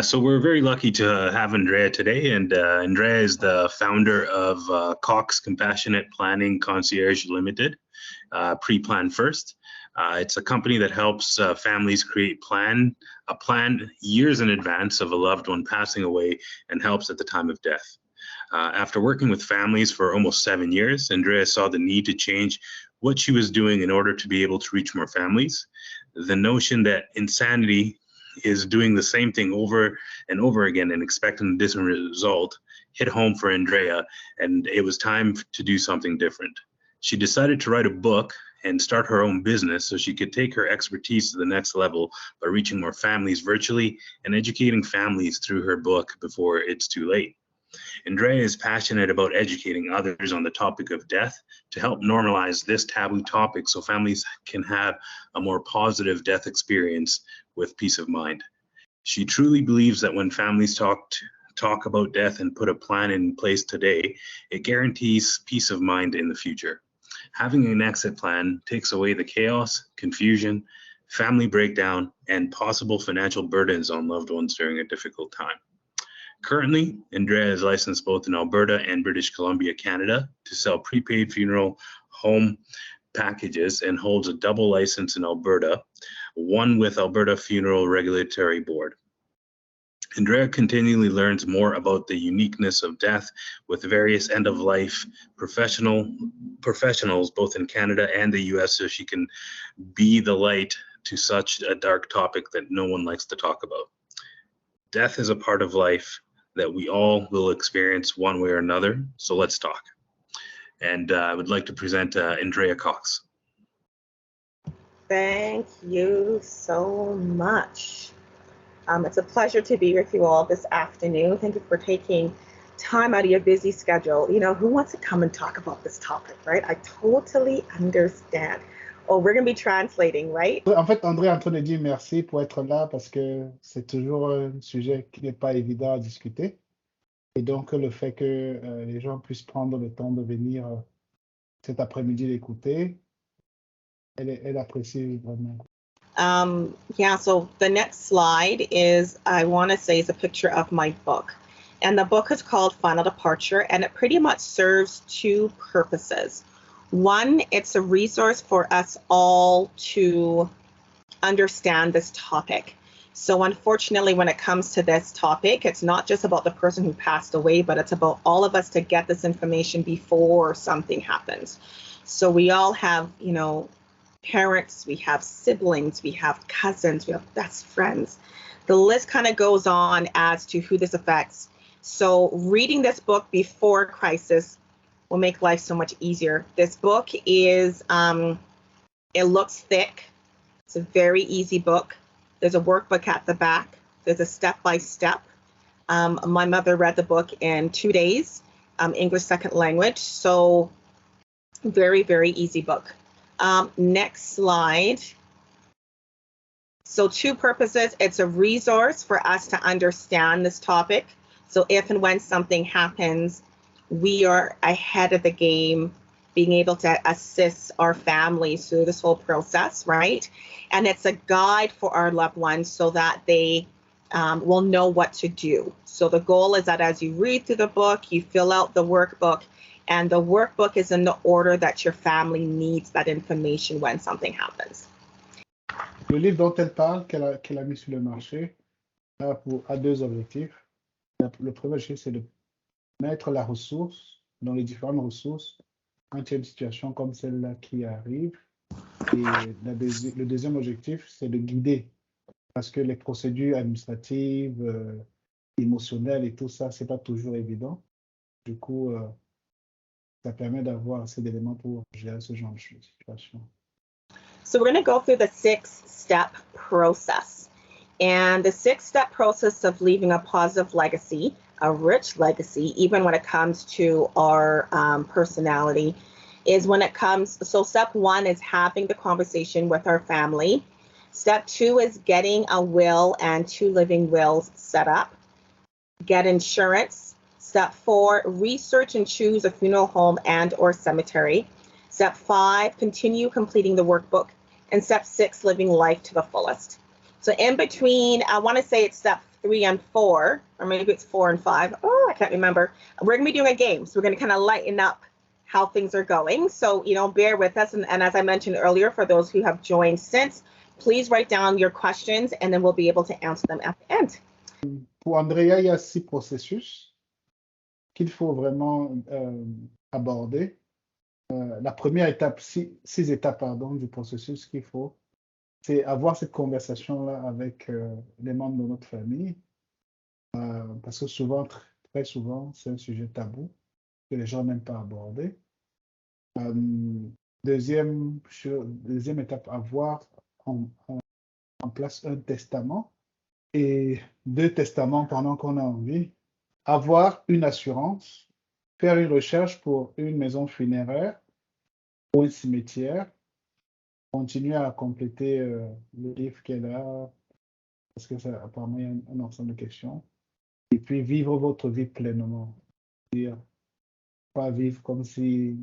So we're very lucky to have Andrea today, and Andrea is the founder of Cox Compassionate Planning Concierge Limited, Pre-Plan First. It's a company that helps families create a plan years in advance of a loved one passing away and helps at the time of death. After working with families for almost 7 years, Andrea saw the need to change what she was doing in order to be able to reach more families. The notion that insanity is doing the same thing over and over again and expecting a different result hit home for Andrea, and it was time to do something different. She decided to write a book and start her own business so she could take her expertise to the next level by reaching more families virtually and educating families through her book before it's too late. Andrea is passionate about educating others on the topic of death to help normalize this taboo topic so families can have a more positive death experience with peace of mind. She truly believes that when families talk about death and put a plan in place today, it guarantees peace of mind in the future. Having an exit plan takes away the chaos, confusion, family breakdown, and possible financial burdens on loved ones during a difficult time. Currently, Andrea is licensed both in Alberta and British Columbia, Canada, to sell prepaid funeral home packages and holds a double license in Alberta, one with Alberta Funeral Regulatory Board. Andrea continually learns more about the uniqueness of death with various end-of-life professionals both in Canada and the US so she can be the light to such a dark topic that no one likes to talk about. Death is a part of life that we all will experience one way or another, so let's talk. And I would like to present Andrea Cox. Thank you so much. It's a pleasure to be with you all this afternoon. Thank you for taking time out of your busy schedule. You know, who wants to come and talk about this topic, right? I totally understand. Oh, we're going to be translating, right? En fait, André est en train de dire merci pour être là parce que c'est toujours un sujet qui n'est pas évident à discuter. Et donc, le fait que les gens puissent prendre le temps de venir cet après-midi l'écouter, elle apprécie vraiment. Yeah, so the next slide is, I want to say, is a picture of my book. And the book is called Final Departure, and it pretty much serves two purposes. One, it's a resource for us all to understand this topic. So unfortunately, when it comes to this topic, it's not just about the person who passed away, but it's about all of us to get this information before something happens. So we all have, you know, parents, we have siblings, we have cousins, we have best friends. The list kind of goes on as to who this affects. So reading this book before crisis will make life so much easier. This book is, it looks thick. It's a very easy book. There's a workbook at the back. There's a step-by-step. My mother read the book in 2 days, English second language. So very, very easy book. Next slide. So two purposes. It's a resource for us to understand this topic. So if and when something happens, we are ahead of the game, being able to assist our families through this whole process, right? And it's a guide for our loved ones so that they will know what to do. So the goal is that as you read through the book, you fill out the workbook, and the workbook is in the order that your family needs that information when something happens. Le livre dont elle parle, qu'elle a mis sur le marché, a deux objectifs. Le premier objectif, c'est de mettre la ressource dans les différentes ressources quand il y a une situation comme celle-là qui arrive. Et le deuxième objectif, c'est de guider, parce que les procédures administratives, émotionnelles et tout ça, c'est pas toujours évident. Du coup, ça permet d'avoir assez d'éléments pour gérer ce genre de situation. So we're going to go through the 6-step process. And the 6-step process of leaving a positive legacy, a rich legacy, even when it comes to our personality, is when it comes, so step 1 is having the conversation with our family. Step 2 is getting a will and 2 living wills set up. Get insurance. Step 4, research and choose a funeral home and or cemetery. Step 5, continue completing the workbook. And step 6, living life to the fullest. So in between, I want to say it's step 3 and 4, or maybe it's 4 and 5. Oh, I can't remember. We're going to be doing a game. So we're going to kind of lighten up how things are going. So, bear with us. And as I mentioned earlier, for those who have joined since, please write down your questions and then we'll be able to answer them at the end. Pour Andrea, il y a 6 processus qu'il faut vraiment aborder. La première étape, 6 étapes, pardon, du processus qu'il faut, c'est avoir cette conversation-là avec les membres de notre famille. Parce que souvent, très souvent, c'est un sujet tabou que les gens n'aiment pas aborder. Deuxième étape, avoir en place un testament et 2 testaments pendant qu'on a envie. Avoir une assurance, faire une recherche pour une maison funéraire ou un cimetière, continuer à compléter le livre qu'elle a, parce que ça, apparemment, il y a un ensemble de questions. Et puis, vivre votre vie pleinement. C'est-à-dire, pas vivre comme si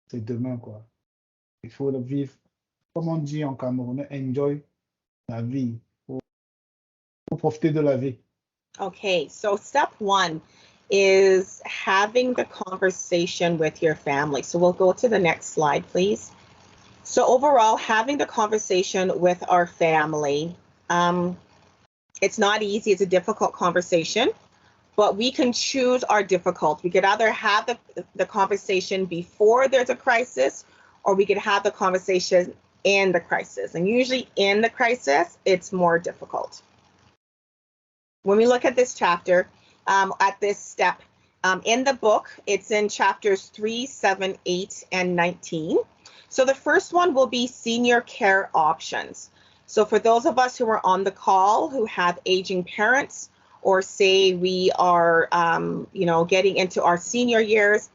c'est demain, quoi. Il faut vivre, comme on dit en Camerounais, enjoy la vie. Faut profiter de la vie. Okay, so step 1 is having the conversation with your family. So we'll go to the next slide, please. So overall, having the conversation with our family, it's not easy. It's a difficult conversation, but we can choose our difficult. We could either have the conversation before there's a crisis, or we could have the conversation in the crisis. And usually in the crisis, it's more difficult. When we look at this chapter, at this step, in the book, it's in chapters 3, 7, 8, and 19. So the first one will be senior care options. So for those of us who are on the call who have aging parents, or say we are, getting into our senior years,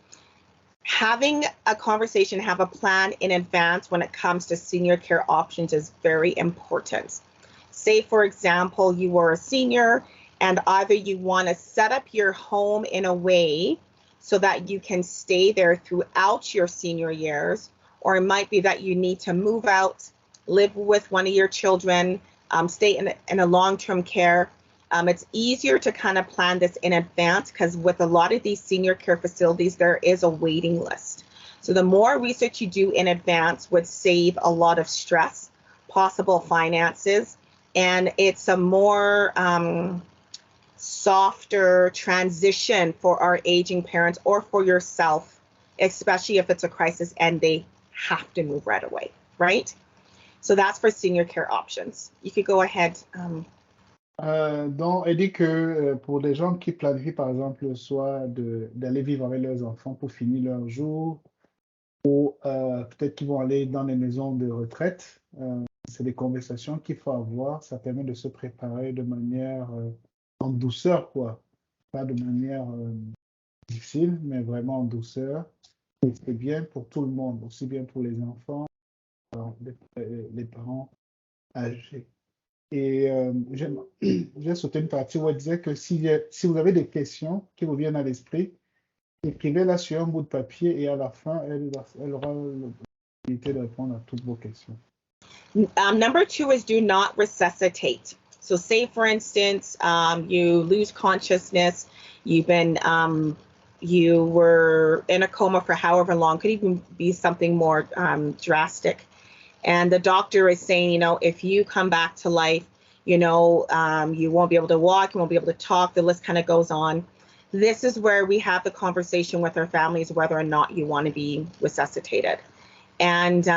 having a conversation, have a plan in advance when it comes to senior care options is very important. Say, for example, you are a senior and either you want to set up your home in a way so that you can stay there throughout your senior years, or it might be that you need to move out, live with one of your children, stay in a long-term care. It's easier to kind of plan this in advance because with a lot of these senior care facilities, there is a waiting list. So the more research you do in advance would save a lot of stress, possible finances, and it's a more softer transition for our aging parents or for yourself, especially if it's a crisis and they have to move right away, right? So that's for senior care options. You could go ahead. Donc, elle dit que pour des gens qui planifient, par exemple, soit d'aller vivre avec leurs enfants pour finir leur jour, ou peut-être qu'ils vont aller dans les maisons de retraite, c'est des conversations qu'il faut avoir. Ça permet de se préparer de manière en douceur, quoi. Pas de manière difficile, mais vraiment en douceur. Et c'est bien pour tout le monde, aussi bien pour les enfants, les parents âgés. Et j'ai sauté une partie où elle disait que si vous avez des questions qui vous viennent à l'esprit, écrivez-la sur un bout de papier et à la fin, elle aura l'opportunité de répondre à toutes vos questions. Number 2 is do not resuscitate. So say, for instance, you lose consciousness, you've been, you were in a coma for however long, could even be something more drastic. And the doctor is saying, if you come back to life, you won't be able to walk, you won't be able to talk, the list kind of goes on. This is where we have the conversation with our families, whether or not you want to be resuscitated. And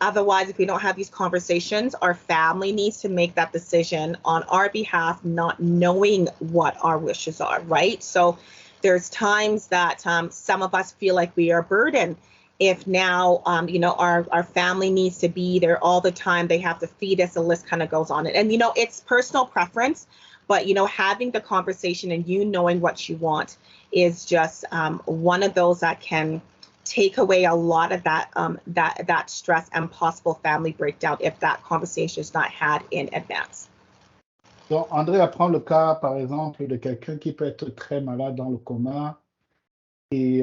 otherwise, if we don't have these conversations, our family needs to make that decision on our behalf, not knowing what our wishes are, right? So there's times that some of us feel like we are burdened. If now, our family needs to be there all the time, they have to feed us, the list kind of goes on. And, it's personal preference, but, having the conversation and knowing what you want is just one of those that can take away a lot of that stress and possible family breakdown if that conversation is not had in advance. Donc, André prend le cas, par exemple, de quelqu'un qui peut être très malade dans le coma et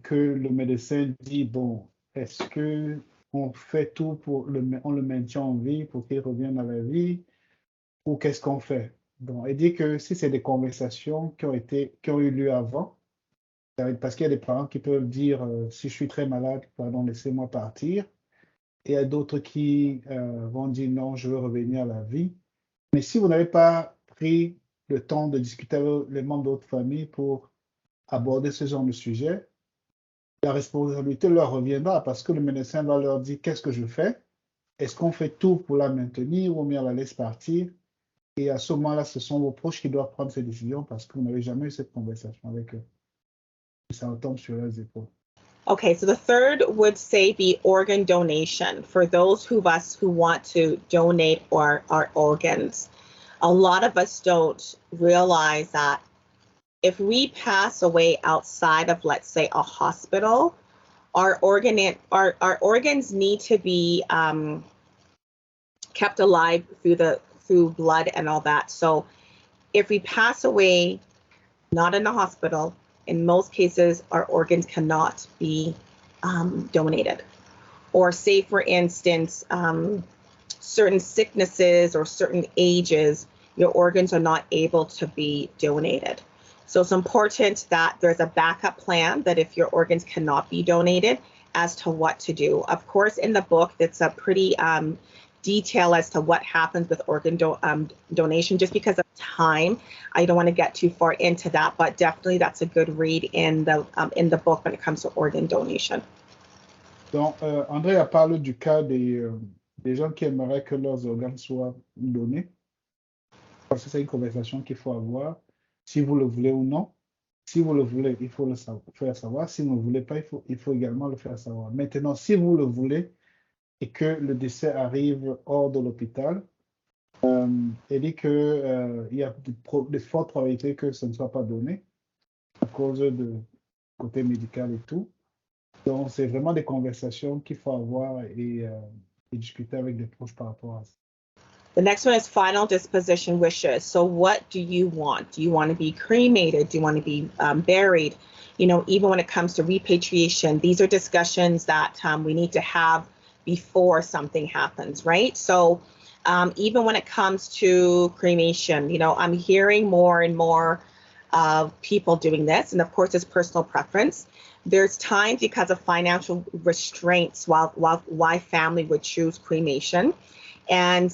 que le médecin dit, bon, est-ce qu'on fait tout on le maintient en vie pour qu'il revienne à la vie? ou qu'est-ce qu'on fait? Donc, elle dit que si c'est des conversations qui ont eu lieu avant, parce qu'il y a des parents qui peuvent dire si je suis très malade, pardon, laissez-moi partir. Et il y a d'autres qui vont dire non, je veux revenir à la vie. Mais si vous n'avez pas pris le temps de discuter avec les membres de votre famille pour aborder ce genre de sujet, la responsabilité leur reviendra parce que le médecin va leur dire qu'est-ce que je fais? Est-ce qu'on fait tout pour la maintenir ou bien on la laisse partir? Et à ce moment-là, ce sont vos proches qui doivent prendre ces décisions parce que vous n'avez jamais eu cette conversation avec eux. Et ça retombe sur leurs épaules. Okay, so the third would say be organ donation for those of us who want to donate our organs. A lot of us don't realize that if we pass away outside of, let's say, a hospital, our organs need to be kept alive through blood and all that. So if we pass away not in a hospital, in most cases, our organs cannot be donated. Or say, for instance, certain sicknesses or certain ages, your organs are not able to be donated. So it's important that there's a backup plan that if your organs cannot be donated, as to what to do. Of course, in the book, it's a pretty detail as to what happens with organ donation. Just because of time, I don't want to get too far into that, but definitely that's a good read in the book when it comes to organ donation. Donc, Andrea parle du cas des gens qui aimeraient que leurs organes soient donnés. Parce que c'est une conversation qu'il faut avoir, si vous le voulez ou non. Si vous le voulez, il faut le faire savoir. Si vous ne le voulez pas, il faut également le faire savoir. Maintenant, si vous le voulez, et que le décès arrive hors de l'hôpital, elle dit qu'il y a de fortes probabilités que ce ne soit pas donné à cause de côté médical et tout. Donc, c'est vraiment des conversations qu'il faut avoir et discuter avec des proches par rapport à ça. The next one is final disposition wishes. So what do you want? Do you want to be cremated? Do you want to be buried? You know, even when it comes to repatriation, these are discussions that we need to have before something happens, right? So even when it comes to cremation, you know, I'm hearing more and more of people doing this. And of course, it's personal preference. There's times because of financial restraints why family would choose cremation. And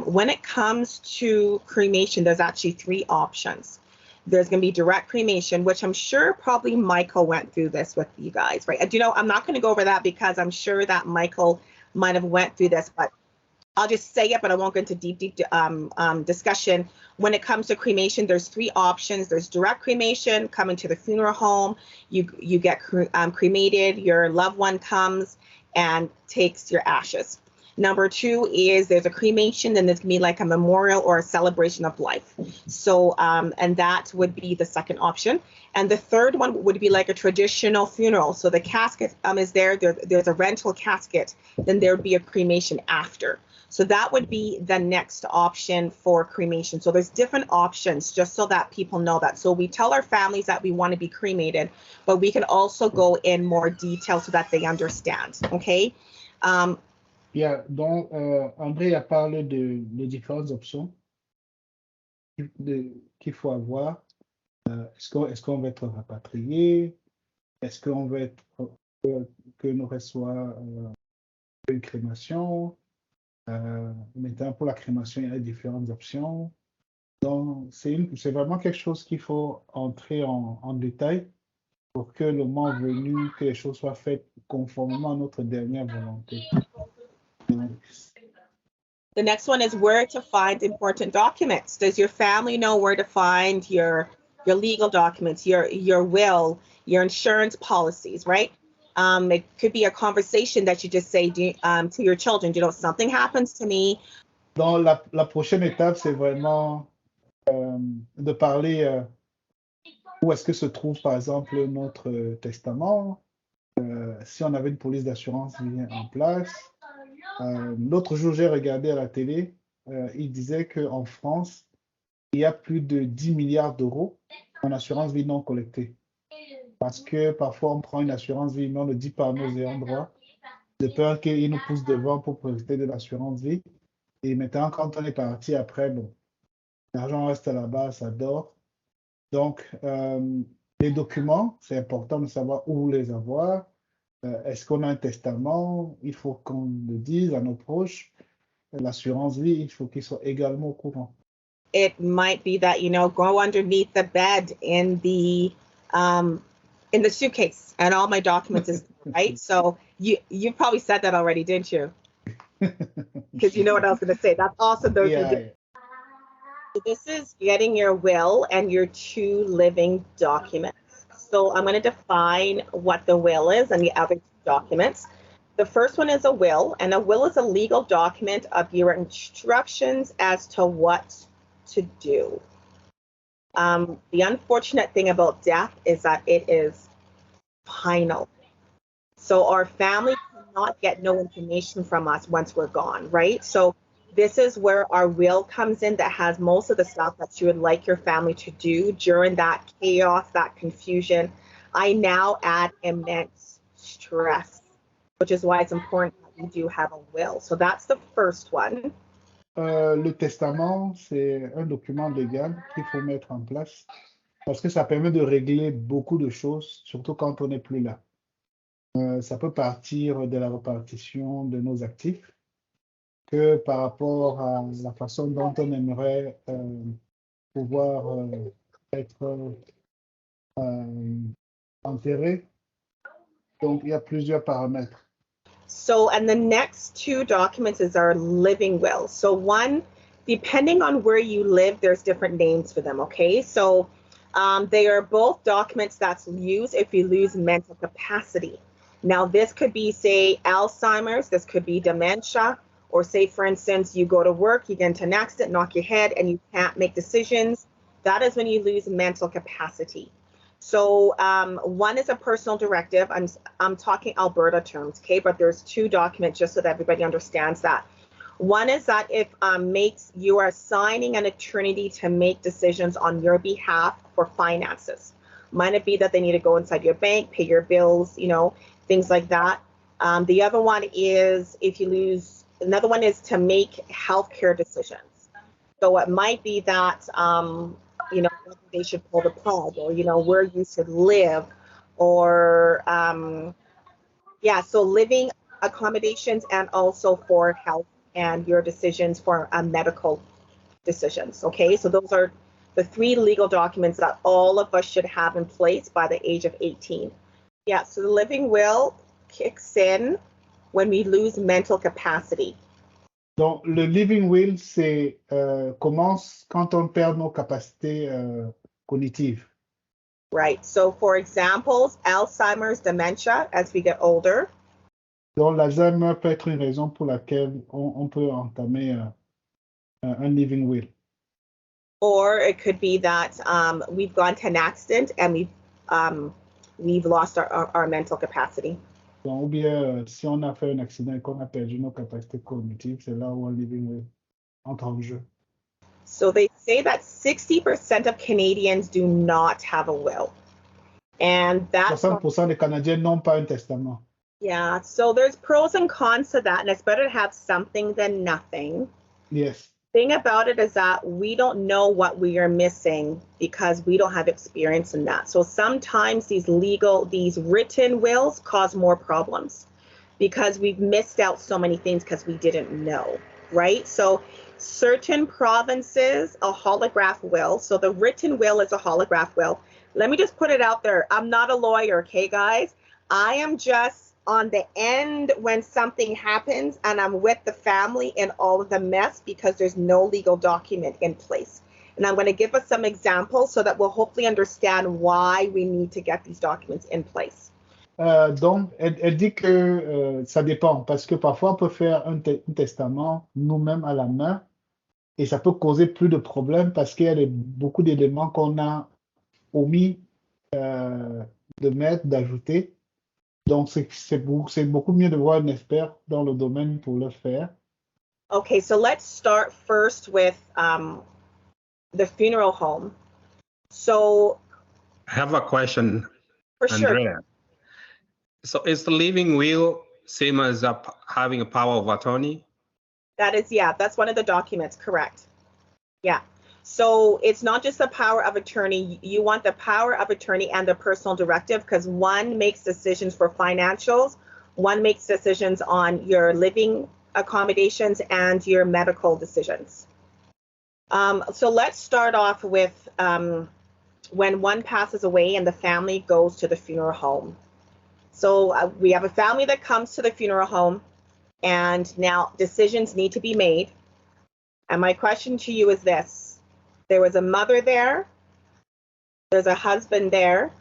when it comes to cremation, there's actually three options. There's going to be direct cremation, which I'm sure probably Michael went through this with you guys, right? You know, I'm not going to go over that because I'm sure that Michael might have went through this, but I'll just say it, but I won't go into deep discussion. When it comes to cremation, there's three options. There's direct cremation, coming to the funeral home. You get cremated, your loved one comes and takes your ashes. Number two is there's a cremation, then there's gonna be like a memorial or a celebration of life. So, and that would be the second option. And the third one would be like a traditional funeral. So the casket is there's a rental casket, then there would be a cremation after. So that would be the next option for cremation. So there's different options just so that people know that. So we tell our families that we want to be cremated, but we can also go in more detail so that they understand, okay? Yeah, donc, André a parlé de différentes options qu'il faut avoir. Est-ce qu'on va être rapatrié? Est-ce qu'on va être que nous reçoit une crémation? Maintenant, pour la crémation, il y a différentes options. Donc, c'est vraiment quelque chose qu'il faut entrer en détail pour que le moment venu, que les choses soient faites conformément à notre dernière volonté. The next one is where to find important documents. Does your family know where to find your legal documents, your will, your insurance policies, right? It could be a conversation that you just say to your children, you know, something happens to me. Donc, la prochaine étape, c'est vraiment de parler où est-ce que se trouve, par exemple, notre testament, si on avait une police d'assurance vie en place. L'autre jour, j'ai regardé à la télé, il disait qu'en France, il y a plus de 10 milliards d'euros en assurance vie non collectée. Parce que parfois, on prend une assurance vie, mais on ne dit pas à nos ayants droit, de peur qu'ils nous poussent devant pour profiter de l'assurance vie. Et maintenant, quand on est parti après, bon, L'argent reste là-bas, ça dort. Donc, les documents, c'est important de savoir où les avoir. Est-ce qu'on a un testament? Il faut qu'on le dise à nos proches. L'assurance vie, il faut qu'ils soient également au courant. It might be that, go underneath the bed in the suitcase and all my documents is right. So you probably said that already, didn't you? Because you know what I was going to say. That's also those. Yeah. So this is getting your will and your two living documents. So I'm going to define what the will is and the other two documents. The first one is a will, and a will is a legal document of your instructions as to what to do. The unfortunate thing about death is that it is final. So our family cannot get no information from us once we're gone, right? So this is where our will comes in that has most of the stuff that you would like your family to do during that chaos, that confusion. I now add immense stress, which is why it's important that we do have a will. So that's the first one. Le testament, c'est un document légal qu'il faut mettre en place parce que ça permet de régler beaucoup de choses, surtout quand on n'est plus là. Ça peut partir de la répartition de nos actifs que par rapport à la façon dont on aimerait pouvoir être enterré. Donc, il y a plusieurs paramètres. So, and the next two documents is our living will. So one, depending on where you live, there's different names for them, okay? So they are both documents that's used if you lose mental capacity. Now, this could be, say, Alzheimer's, this could be dementia, or say, for instance, you go to work, you get into an accident, knock your head, and you can't make decisions. That is when you lose mental capacity. So one is a personal directive. I'm talking Alberta terms, okay? But there's two documents just so that everybody understands that. One is that if you are assigning an attorney to make decisions on your behalf for finances. Might it be that they need to go inside your bank, pay your bills, things like that. The other one is if you lose. Another one is to make healthcare decisions. So it might be that whether they should pull the plug or, where you should live or, so living accommodations and also for health and your decisions for medical decisions, okay? So those are the three legal documents that all of us should have in place by the age of 18. Yeah, so the living will kicks in when we lose mental capacity. Donc, le living will, c'est commence quand on perd nos capacités cognitives. Right. So, for examples, Alzheimer's, dementia, as we get older. Donc, l'Alzheimer peut être une raison pour laquelle on peut entamer un living will. Or it could be that we've gone to an accident and we've lost our mental capacity. Donc, ou bien, si on a fait un accident et qu'on a perdu nos capacités cognitives, c'est là où un living will entre en jeu. So they say that 60% of Canadians do not have a will. And that's 60% des Canadiens n'ont pas un testament. Yeah, so there's pros and cons to that, and it's better to have something than nothing. Yes. Thing about it is that we don't know what we are missing because we don't have experience in that. So sometimes these written wills cause more problems because we've missed out so many things because we didn't know, right? So certain provinces, a holograph will. So the written will is a holograph will. Let me just put it out there. I'm not a lawyer, okay, guys? I am just on the end when something happens and I'm with the family in all of the mess because there's no legal document in place. And I'm going to give us some examples so that we'll hopefully understand why we need to get these documents in place. Donc, elle dit que ça dépend parce que parfois on peut faire un testament nous-mêmes à la main et ça peut causer plus de problèmes parce qu'il y a beaucoup d'éléments qu'on a omis de mettre, d'ajouter. Donc, c'est beaucoup mieux de voir un expert dans le domaine pour le faire. Okay, so let's start first with the funeral home. So, I have a question, for Andrea. sure. So is the living will same as having a power of attorney? That is, yeah, that's one of the documents, correct. Yeah. So it's not just the power of attorney. You want the power of attorney and the personal directive, because one makes decisions for financials, one makes decisions on your living accommodations and your medical decisions. So let's start off with when one passes away and the family goes to the funeral home. So we have a family that comes to the funeral home, and now decisions need to be made. And my question to you is this. There was a mother there, there's a husband there,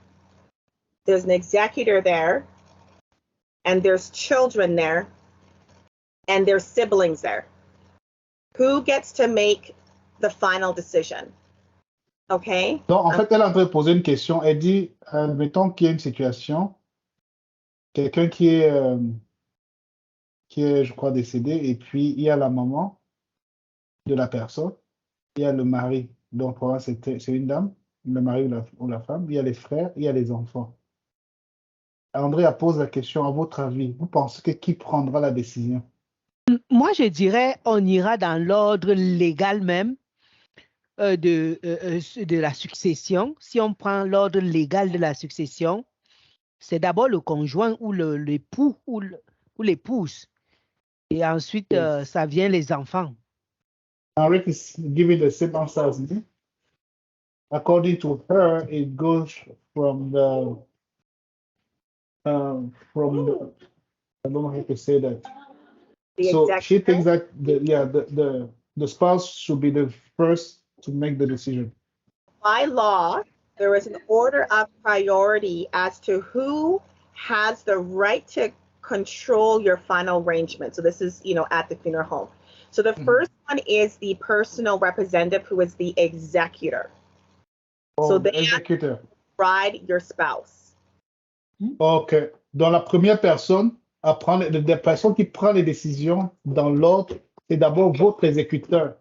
there's an executor there, and there's children there, and there's siblings there. Who gets to make the final decision? Okay? Donc, en fait, elle est en train de poser une question. Elle dit, admettons qu'il y a une situation, quelqu'un qui est, je crois, décédé, et puis il y a la maman de la personne, il y a le mari, donc c'est une dame, le mari ou la femme, il y a les frères, il y a les enfants. Andrea pose la question, à votre avis, vous pensez que qui prendra la décision? Moi, je dirais, on ira dans l'ordre légal même de la succession. Si on prend l'ordre légal de la succession, c'est d'abord le conjoint ou l'époux ou l'épouse. Et ensuite, ça vient les enfants. Rick is giving the same answer as me. According to her, it goes from the I don't know how to say that. So she thinks that the spouse should be the first to make the decision. By law, there is an order of priority as to who has the right to control your final arrangement. So this is, at the funeral home. So the first one is the personal representative, who is the executor. So they executor. Bride your spouse. OK. Donc la première personne à prendre, la personne qui prend les décisions dans l'ordre, c'est d'abord votre exécuteur.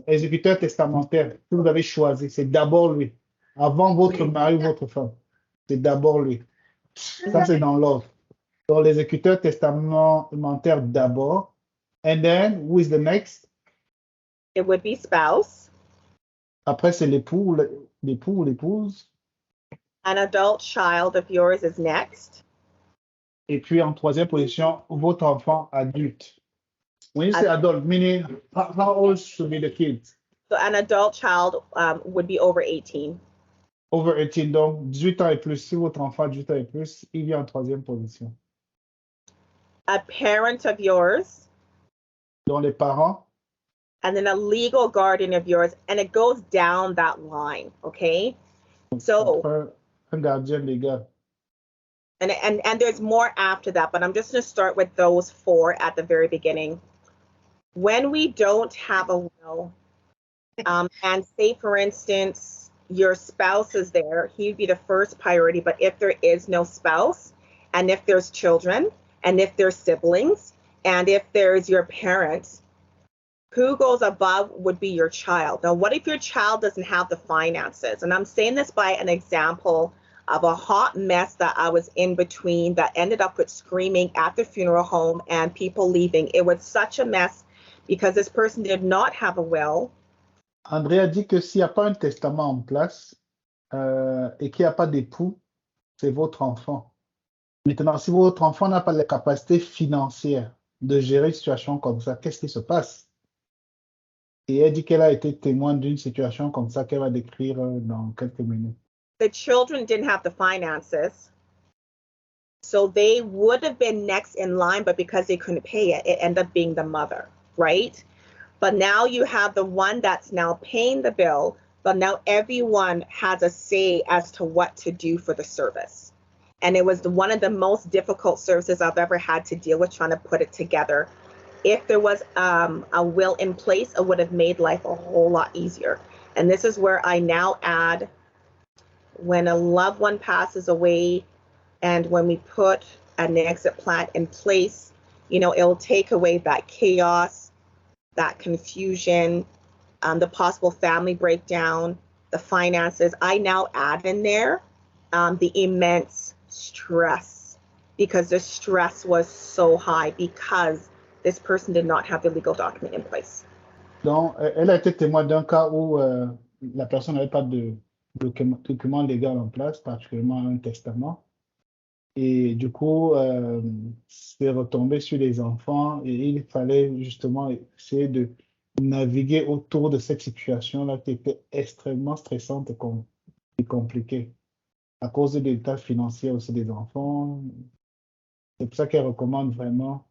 Exécuteur testamentaire que vous avez choisi, c'est d'abord lui. Avant votre mari ou votre femme, c'est d'abord lui. Ça, c'est dans l'ordre. Donc l'exécuteur testamentaire d'abord. And then, who is the next? It would be spouse. Après, c'est l'époux ou l'épouse. An adult child of yours is next. Et puis, en troisième position, votre enfant adulte. When you say adult, meaning how old should be the kids? So an adult child would be over 18. Over 18, donc 18 ans et plus. Si votre enfant a 18 ans et plus, il vient en troisième position. A parent of yours. Donc les parents. And then a legal guardian of yours, and it goes down that line, okay? So un gardien légal. And there's more after that, but I'm just going to start with those four at the very beginning. When we don't have a will, and say, for instance, your spouse is there, he'd be the first priority. But if there is no spouse, and if there's children, and if there's siblings, and if there's your parents, who goes above would be your child. Now, what if your child doesn't have the finances? And I'm saying this by an example of a hot mess that I was in between that ended up with screaming at the funeral home and people leaving. It was such a mess because this person did not have a will. Andrea dit que s'il n'y a pas un testament en place et qu'il n'y a pas d'époux, c'est votre enfant. Maintenant, si votre enfant n'a pas la capacité financière de gérer une situation comme ça, qu'est-ce qui se passe? Et elle dit qu'elle a été témoin d'une situation comme ça qu'elle va décrire dans quelques minutes. The children didn't have the finances, so they would have been next in line, but because they couldn't pay it, it ended up being the mother, right? But now you have the one that's now paying the bill, but now everyone has a say as to what to do for the service. And it was one of the most difficult services I've ever had to deal with, trying to put it together. If there was a will in place, it would have made life a whole lot easier. And this is where I now add, when a loved one passes away and when we put an exit plan in place, it'll take away that chaos, that confusion, the possible family breakdown, the finances. I now add in there the immense stress, because the stress was so high because this person did not have the legal document in place. Donc, elle a été témoin d'un cas où la personne n'avait pas de document légal en place, particulièrement un testament. Et du coup, c'est retombé sur les enfants et il fallait justement essayer de naviguer autour de cette situation-là qui était extrêmement stressante et compliquée à cause de l'état financier aussi des enfants. C'est pour ça qu'elle recommande vraiment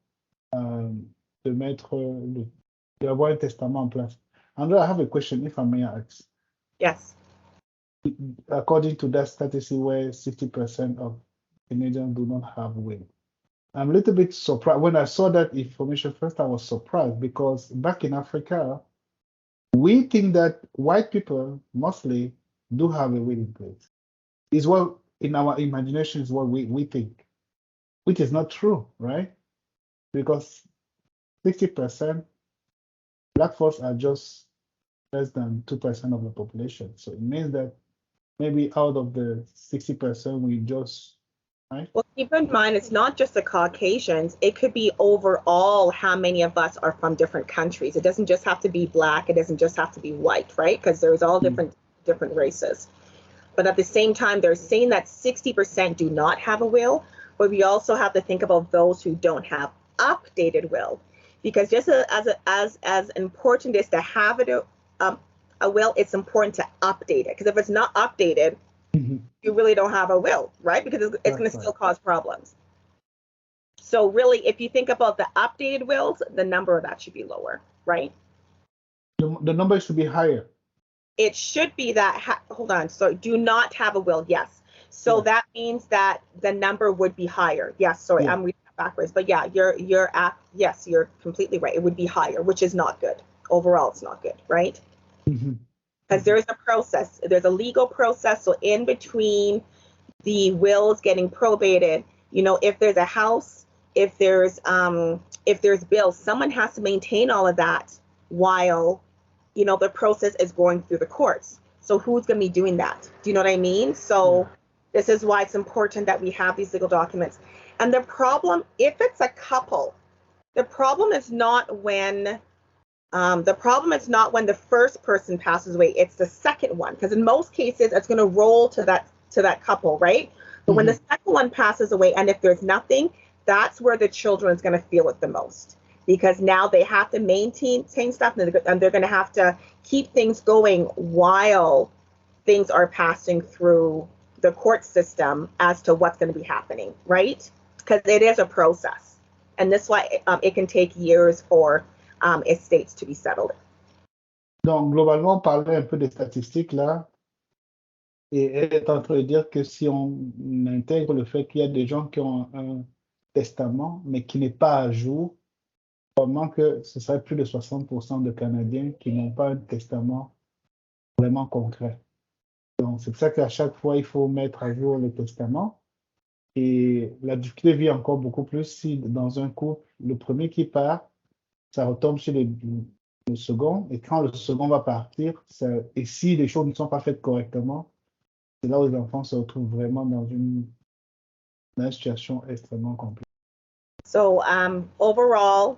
de mettre, d'avoir un testament en place. Andrea, I have a question, if I may ask. Yes. According to that statistic where 60% of Canadians do not have will. I'm a little bit surprised. When I saw that information first, I was surprised because back in Africa, we think that white people mostly do have a will in place. Is what in our imagination is what we think, which is not true, right? Because 60% Black folks are just less than 2% of the population. So it means that maybe out of the 60%, we just, right? Well, keep in mind, it's not just the Caucasians. It could be overall how many of us are from different countries. It doesn't just have to be Black. It doesn't just have to be white, right? Because there's all different races. But at the same time, they're saying that 60% do not have a will, but we also have to think about those who don't have updated will. Because just as important as to have a will, it's important to update it. Because if it's not updated, you really don't have a will, right? Because it's going to still cause problems. So really, if you think about the updated wills, the number of that should be lower, right? The number should be higher. It should be that, hold on, so do not have a will, yes. So that means that the number would be higher. Yes, sorry, I'm reading that backwards. But yeah, yes, you're completely right. It would be higher, which is not good. Overall, it's not good, right? Because there's a process, there's a legal process. So in between the wills getting probated, you know, if there's a house, if there's bills, someone has to maintain all of that while, you know, the process is going through the courts. So who's going to be doing that? Do you know what I mean? So this is why it's important that we have these legal documents. And the problem, if it's a couple, the problem is not when the first person passes away. It's the second one, because in most cases it's going to roll to that couple, right? But when the second one passes away, and if there's nothing, that's where the children is going to feel it the most, because now they have to maintain stuff, and they're going to have to keep things going while things are passing through the court system as to what's going to be happening, right? Because it is a process, and this why it can take years for estates to be settled. Donc, globalement, on parlait un peu des statistiques là, et elle est en train de dire que si on intègre le fait qu'il y a des gens qui ont un testament, mais qui n'est pas à jour, probablement que ce serait plus de 60% de Canadiens qui n'ont pas un testament vraiment concret. Donc, c'est pour ça qu'à chaque fois, il faut mettre à jour le testament. Et la difficulté vient encore beaucoup plus si dans un couple, le premier qui part, ça retombe sur le second. Et quand le second va partir, et si les choses ne sont pas faites correctement, c'est là où les enfants se retrouvent vraiment dans une situation extrêmement compliquée. So overall,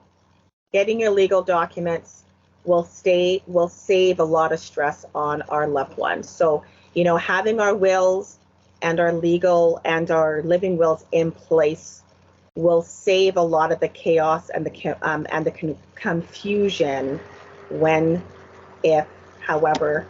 getting your legal documents will save a lot of stress on our loved ones. So, you know, having our wills and our legal and our living wills in place will save a lot of the chaos and the confusion when, if, however,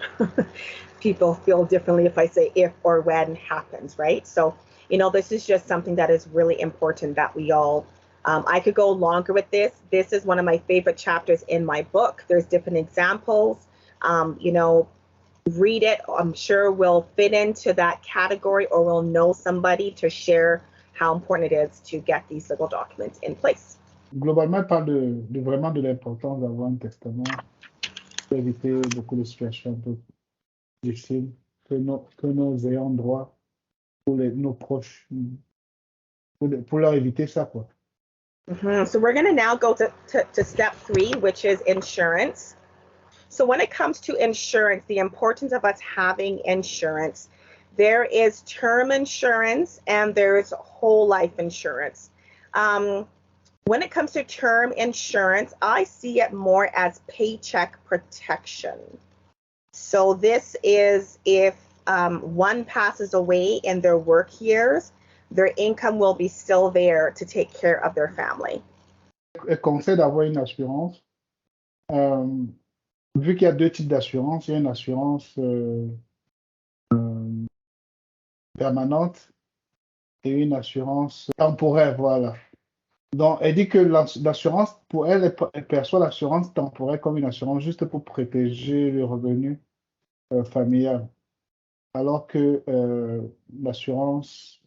people feel differently if I say if or when happens, right? So, you know, this is just something that is really important that we all, I could go longer with this. This is one of my favorite chapters in my book. There's different examples, you know, read it. I'm sure we'll fit into that category, or we'll know somebody to share how important it is to get these legal documents in place. Globalement, elle parle vraiment de l'importance d'avoir un testament pour éviter beaucoup de situations un peu difficiles que nos ayants droit, pour nos proches, pour leur éviter ça, quoi. So we're going to now go to step 3, which is insurance. So when it comes to insurance, the importance of us having insurance, there is term insurance and there's whole life insurance. When it comes to term insurance, I see it more as paycheck protection. So this is if one passes away in their work years, their income will be still there to take care of their family. Le conseil d'avoir une assurance, vu qu'il y a deux types d'assurance, il y a une assurance permanente et une assurance temporaire, voilà. Donc, elle dit que l'assurance, pour elle, elle perçoit l'assurance temporaire comme une assurance juste pour protéger le revenu familial, alors que l'assurance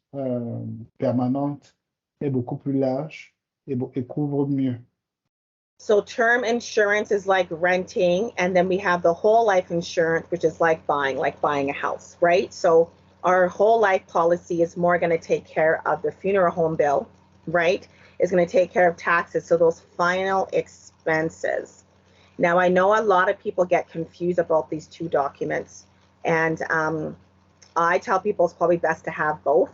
permanente est beaucoup plus large et couvre mieux. So term insurance is like renting, and then we have the whole life insurance, which is like buying a house, right? So our whole life policy is more going to take care of the funeral home bill, right? It's going to take care of taxes, so those final expenses. Now, I know a lot of people get confused about these two documents, and I tell people it's probably best to have both,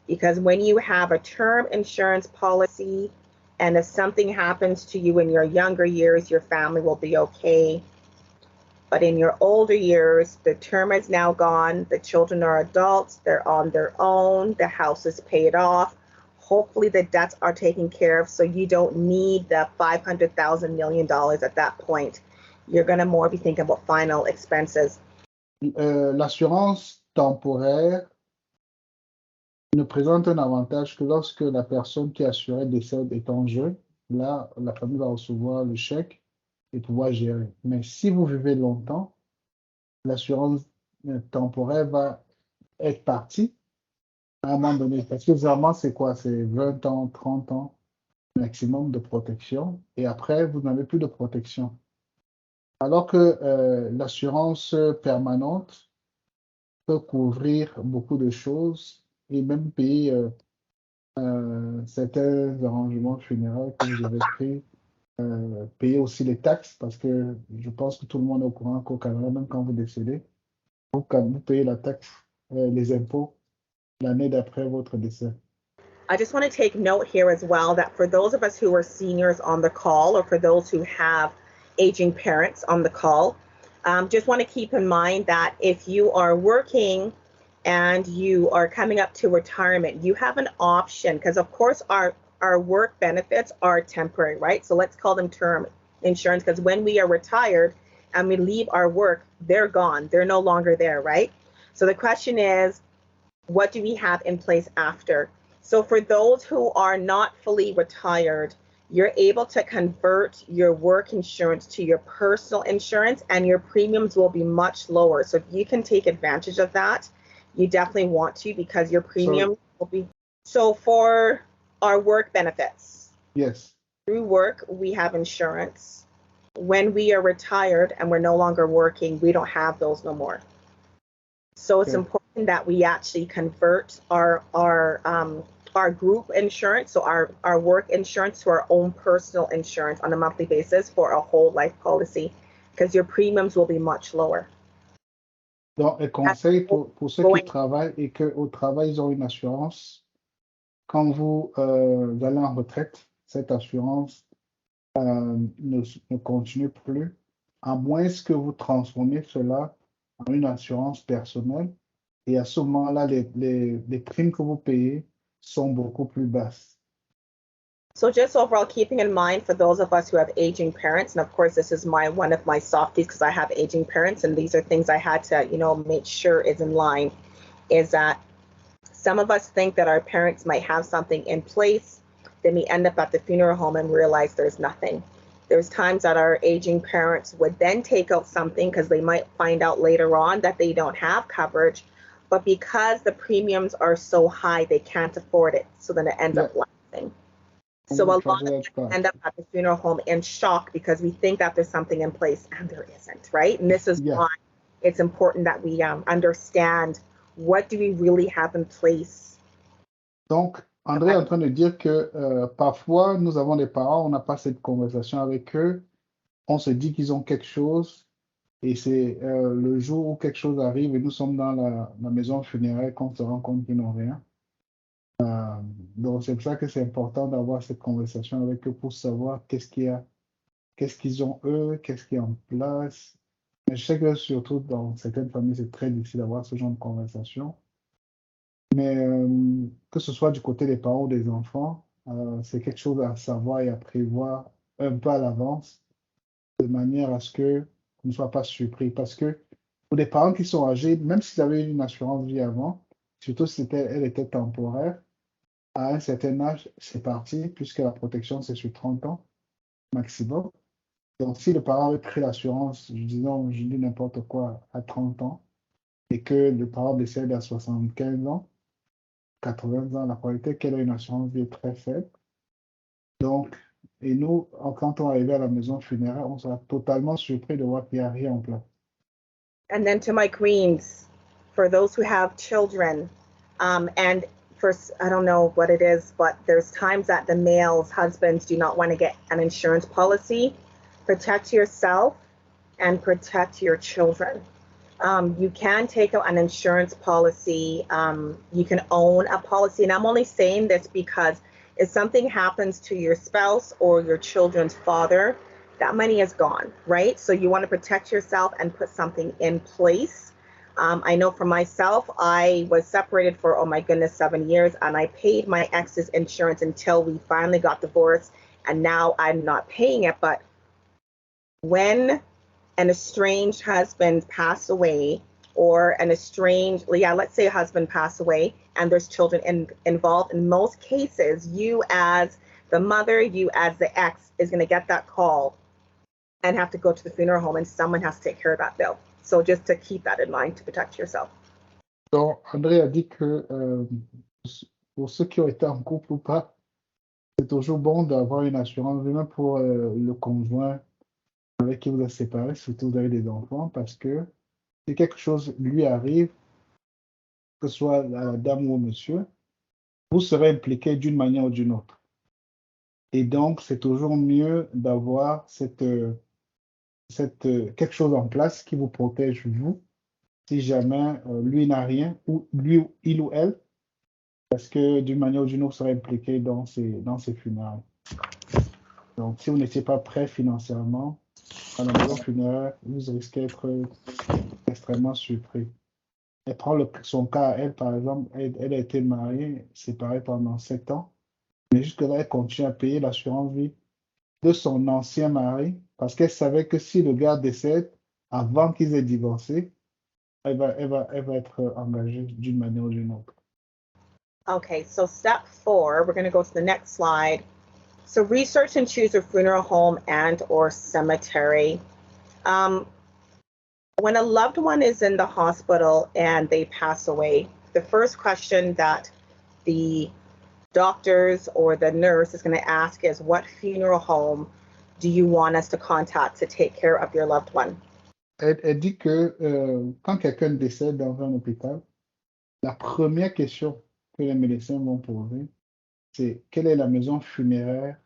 because when you have a term insurance policy, and if something happens to you in your younger years, your family will be okay. But in your older years, the term is now gone. The children are adults. They're on their own. The house is paid off. Hopefully the debts are taken care of, so you don't need the $500,000 million at that point. You're going to more be thinking about final expenses. L'assurance temporaire ne présente un avantage que lorsque la personne qui est assurée décède est en jeu. Là, la famille va recevoir le chèque et pouvoir gérer. Mais si vous vivez longtemps, l'assurance temporaire va être partie à un moment donné. Parce que généralement, c'est quoi? C'est 20 ans, 30 ans maximum de protection. Et après, vous n'avez plus de protection. Alors que l'assurance permanente peut couvrir beaucoup de choses et même payer certains arrangements funéraires que vous avez pris, payer aussi les taxes, parce que je pense que tout le monde est au courant qu'au Canada, même quand vous décédez, vous payez la taxe, les impôts l'année d'après votre décès. I just want to take note here as well that for those of us who are seniors on the call, or for those who have aging parents on the call, just want to keep in mind that if you are working and you are coming up to retirement, you have an option, because of course our work benefits are temporary, right? So let's call them term insurance, because when we are retired and we leave our work, they're gone. They're no longer there, right? So the question is, what do we have in place after? So for those who are not fully retired, you're able to convert your work insurance to your personal insurance, and your premiums will be much lower. So if you can take advantage of that, you definitely want to, because your premium will be. So for our work benefits, yes, through work, we have insurance. When we are retired and we're no longer working, we don't have those no more. So it's important that we actually convert our group insurance, so our work insurance, to our own personal insurance on a monthly basis for a whole life policy, because your premiums will be much lower. Donc, un conseil pour ceux qui travaillent et qu'au travail, ils ont une assurance. Quand vous allez en retraite, cette assurance ne continue plus, à moins que vous transformez cela en une assurance personnelle. Et à ce moment-là, les primes que vous payez sont beaucoup plus basses. So just overall, keeping in mind for those of us who have aging parents, and of course this is one of my softies because I have aging parents, and these are things I had to, make sure is in line, is that some of us think that our parents might have something in place, then we end up at the funeral home and realize there's nothing. There's times that our aging parents would then take out something because they might find out later on that they don't have coverage, but because the premiums are so high, they can't afford it. So then it ends up lapsing. So a lot of us end up at the funeral home in shock because we think that there's something in place and there isn't, right? And this is why it's important that we understand what do we really have in place. Donc, André est en train de dire que parfois, nous avons des parents, on n'a pas cette conversation avec eux, on se dit qu'ils ont quelque chose, et c'est le jour où quelque chose arrive et nous sommes dans la maison funéraire qu'on se rend compte qu'ils n'ont rien. Donc, c'est pour ça que c'est important d'avoir cette conversation avec eux pour savoir qu'est-ce qu'il y a, qu'est-ce qu'ils ont eux, qu'est-ce qui est en place. Mais je sais que surtout dans certaines familles, c'est très difficile d'avoir ce genre de conversation. Mais que ce soit du côté des parents ou des enfants, c'est quelque chose à savoir et à prévoir un peu à l'avance, de manière à ce que on ne soit pas surpris. Parce que pour des parents qui sont âgés, même s'ils avaient une assurance vie avant, surtout si elle était temporaire, à un certain âge, c'est parti, puisque la protection, c'est sur 30 ans maximum. Donc, si le parent avait pris l'assurance, disons, je dis n'importe quoi, à 30 ans, et que le parent décède à 75 ans, 80 ans, la probabilité qu'elle ait une assurance vie est très faible. Donc, et nous, quand on arrive à la maison funéraire, on sera totalement surpris de voir qu'il n'y a rien en place. And then to my queens, for those who have children, and for, I don't know what it is, but there's times that the males, husbands, do not want to get an insurance policy. Protect yourself and protect your children. You can take out an insurance policy. You can own a policy. And I'm only saying this because if something happens to your spouse or your children's father, that money is gone, right? So you want to protect yourself and put something in place. I know for myself, I was separated for, oh my goodness, 7 years, and I paid my ex's insurance until we finally got divorced, and now I'm not paying it. But when an estranged husband pass away, or an estranged, let's say a husband pass away and there's children involved, in most cases, you as the mother, you as the ex is going to get that call and have to go to the funeral home, and someone has to take care of that bill. So just to keep that in mind to protect yourself. Donc, André a dit que pour ceux qui ont été en couple ou pas, c'est toujours bon d'avoir une assurance, même pour le conjoint avec qui vous êtes séparés, surtout vous avez des enfants, parce que si quelque chose lui arrive, que ce soit la dame ou au monsieur, vous serez impliqué d'une manière ou d'une autre. Et donc, c'est toujours mieux d'avoir quelque chose en place qui vous protège, vous, si jamais lui n'a rien, ou lui, il ou elle, parce que d'une manière ou d'une autre, vous serez impliqué dans ces funérailles. Donc, si vous n'étiez pas prêt financièrement, à la maison funéraire, vous risquez d'être extrêmement surpris. Elle prend son cas à elle, par exemple, elle a été mariée, séparée pendant 7 ans, mais jusque-là, elle continue à payer l'assurance vie de son ancien mari, parce qu'elle savait que si le gars décède avant qu'ils aient divorcé, elle va être engagée d'une manière ou d'une autre. Okay, so step 4, we're going to go to the next slide. So research and choose a funeral home and or cemetery. When a loved one is in the hospital and they pass away, the first question that the doctors or the nurse is going to ask is, what funeral home do you want us to contact to take care of your loved one? Elle dit que quand quelqu'un décède dans un hôpital, la première question que les médecins vont poser, c'est quelle est la maison funéraire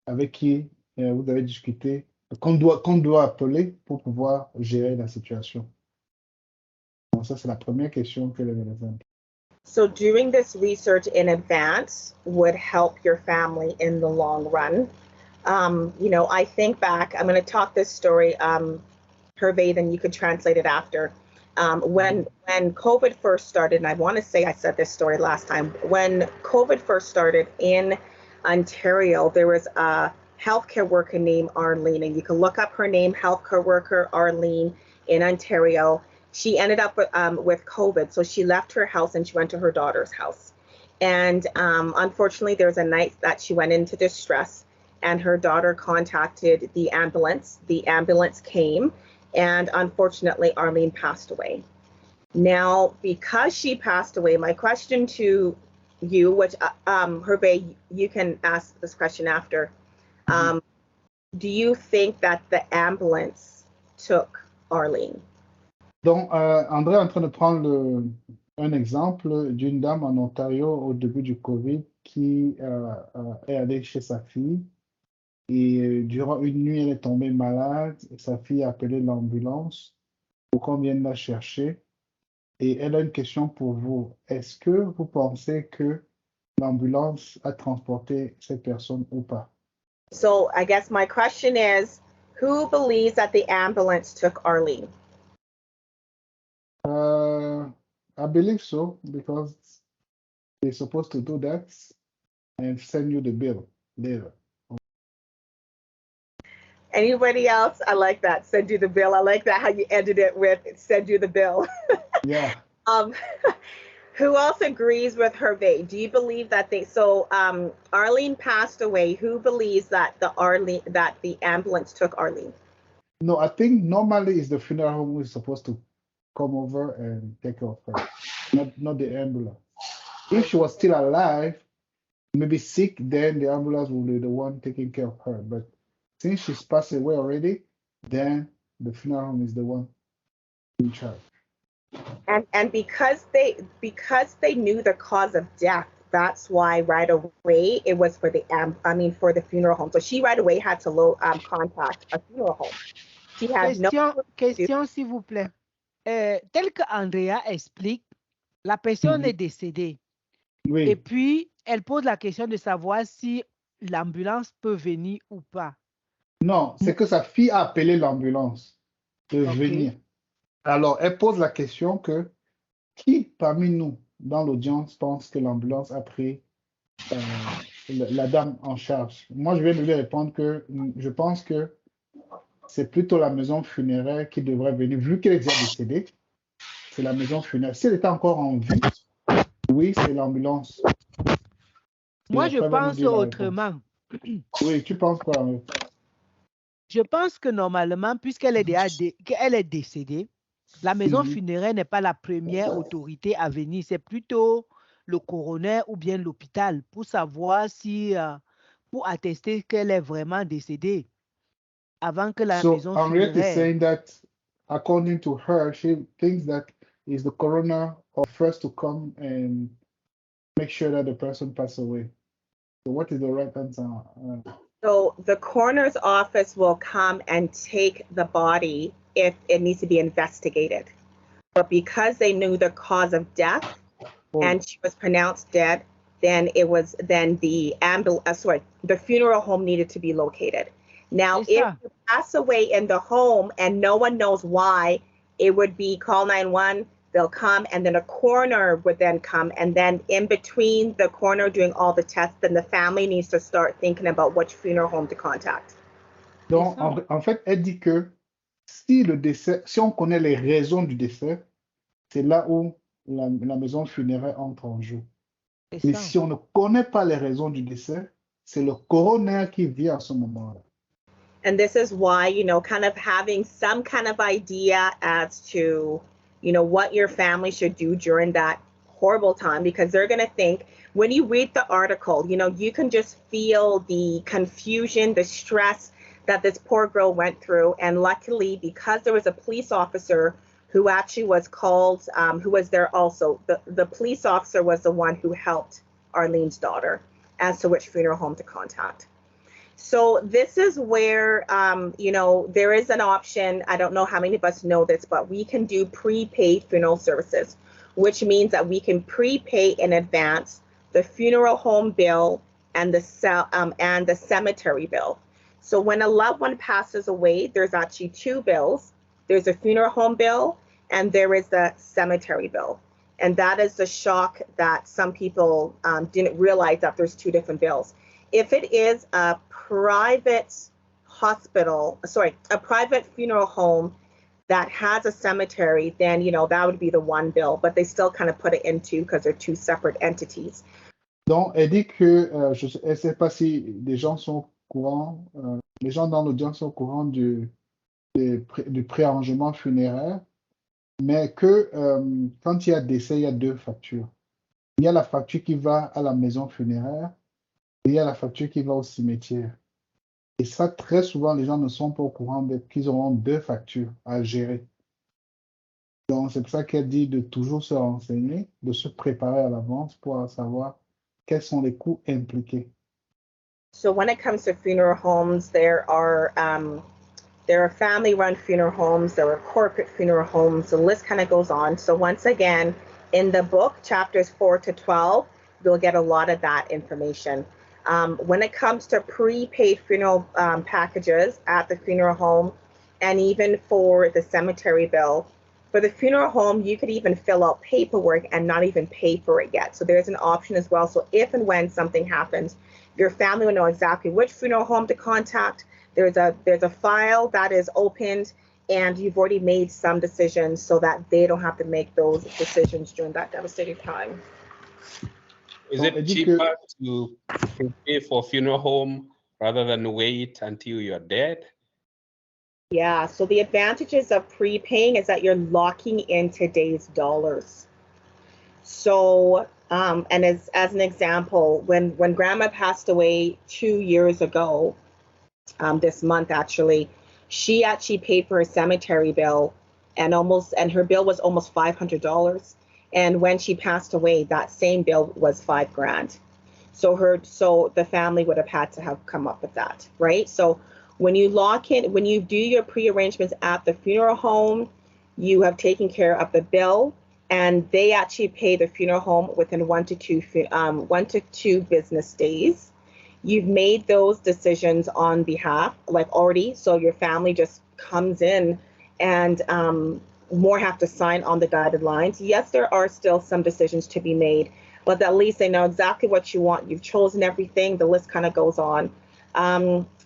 avec qui vous avez discuté, qu'on doit appeler pour pouvoir gérer la situation. Donc ça, c'est la première question que les médecins posent. So doing this research in advance would help your family in the long run. I think back, I'm going to talk this story, Hervé, then you could translate it after. When COVID first started, and I want to say I said this story last time, when COVID first started in Ontario, there was a healthcare worker named Arlene, and you can look up her name, healthcare worker Arlene in Ontario. She ended up with COVID, so she left her house and she went to her daughter's house. And unfortunately, there was a night that she went into distress, and her daughter contacted the ambulance. The ambulance came, and unfortunately, Arlene passed away. Now, because she passed away, my question to you, which Hervé, you can ask this question after. Do you think that the ambulance took Arlene? Donc, André est en train de prendre un exemple d'une dame en Ontario au début du COVID qui est allée chez sa fille et durant une nuit, elle est tombée malade. Sa fille a appelé l'ambulance pour qu'on vienne la chercher. Et elle a une question pour vous. Est-ce que vous pensez que l'ambulance a transporté cette personne ou pas. So I guess my question is, who believes that the ambulance took Arlene? I believe so, because they're supposed to do that and send you the bill later. Anybody else? I like that. Send you the bill. I like that how you ended it with send you the bill. Yeah. Who else agrees with Hervé? Do you believe that Arlene passed away? Who believes that the ambulance took Arlene? No, I think normally it's the funeral home who is supposed to come over and take care of her, not the ambulance. If she was still alive, maybe sick, then the ambulance will be the one taking care of her. But since she's passed away already, then the funeral home is the one in charge. And because they knew the cause of death, that's why right away it was for the funeral home. So she right away had to contact a funeral home. She had Question s'il vous plaît. Tel que Andrea explique, la personne est décédée. Oui. Et puis, elle pose la question de savoir si l'ambulance peut venir ou pas. Non, c'est que sa fille a appelé l'ambulance de venir. Alors, elle pose la question que qui parmi nous, dans l'audience, pense que l'ambulance a pris la dame en charge? Moi, je vais lui répondre que je pense que c'est plutôt la maison funéraire qui devrait venir, vu qu'elle est déjà décédée. C'est la maison funéraire. Si elle était encore en vie, oui, c'est l'ambulance. Moi, je pense autrement. Oui, tu penses quoi? Je pense que normalement, puisqu'elle est décédée, la maison funéraire n'est pas la première autorité à venir. C'est plutôt le coroner ou bien l'hôpital pour savoir pour attester qu'elle est vraiment décédée avant que la maison funéraire. So Henriette is saying that, according to her, she thinks that is the coroner or first to come and make sure that the person passed away. So what is the right answer? So the coroner's office will come and take the body if it needs to be investigated. But because they knew the cause of death and she was pronounced dead, then the funeral home needed to be located. Now, if you pass away in the home and no one knows why, it would be call 911. They'll come, and then a coroner would then come, and then in between the coroner doing all the tests, then the family needs to start thinking about which funeral home to contact. Donc, en fait, elle dit que si on connaît les raisons du décès, c'est là où la maison funéraire entre en jeu. Mais si on ne connaît pas les raisons du décès, c'est le coroner qui vient à ce moment-là. And this is why, kind of having some kind of idea as to what your family should do during that horrible time, because they're going to think, when you read the article, you can just feel the confusion, the stress that this poor girl went through. And luckily, because there was a police officer who actually was called, who was there also, the police officer was the one who helped Arlene's daughter as to which funeral home to contact. So this is where, there is an option. I don't know how many of us know this, but we can do prepaid funeral services, which means that we can prepay in advance the funeral home bill and the cemetery bill. So when a loved one passes away, there's actually two bills. There's a funeral home bill and there is the cemetery bill. And that is the shock that some people didn't realize, that there's two different bills. If it is a private funeral home that has a cemetery, then, that would be the one bill, but they still kind of put it in two because they're two separate entities. Donc, elle dit que, je ne sais pas si les gens sont courants, les gens dans l'audience sont courants du préarrangement funéraire, mais que quand il y a décès, il y a deux factures. Il y a la facture qui va à la maison funéraire et il y a la facture qui va au cimetière. Et ça, très souvent, les gens ne sont pas au courant qu'ils auront deux factures à gérer. Donc, c'est pour ça qu'elle dit de toujours se renseigner, de se préparer à l'avance pour savoir quels sont les coûts impliqués. So when it comes to funeral homes, there are family-run funeral homes, there are corporate funeral homes. The list kind of goes on. So once again, in the book, chapters 4 to 12, we'll get a lot of that information. When it comes to prepaid funeral packages at the funeral home, and even for the cemetery bill, for the funeral home, you could even fill out paperwork and not even pay for it yet. So there's an option as well. So if and when something happens, your family will know exactly which funeral home to contact. There's a file that is opened, and you've already made some decisions so that they don't have to make those decisions during that devastating time. Is it cheaper to pay for funeral home rather than wait until you're dead? Yeah, so the advantages of prepaying is that you're locking in today's dollars. So, and as an example, when Grandma passed away 2 years ago, this month actually, she actually paid for her cemetery bill, and her bill was almost $500. And when she passed away, that same bill was $5,000. So the family would have had to have come up with that, right? So when you lock in, when you do your pre-arrangements at the funeral home, you have taken care of the bill, and they actually pay the funeral home within 1 to 2 business days. You've made those decisions on behalf, like already, so your family just comes in, and more have to sign on the guided lines. Yes, there are still some decisions to be made, but at least they know exactly what you want. You've chosen everything. The list kind of goes on.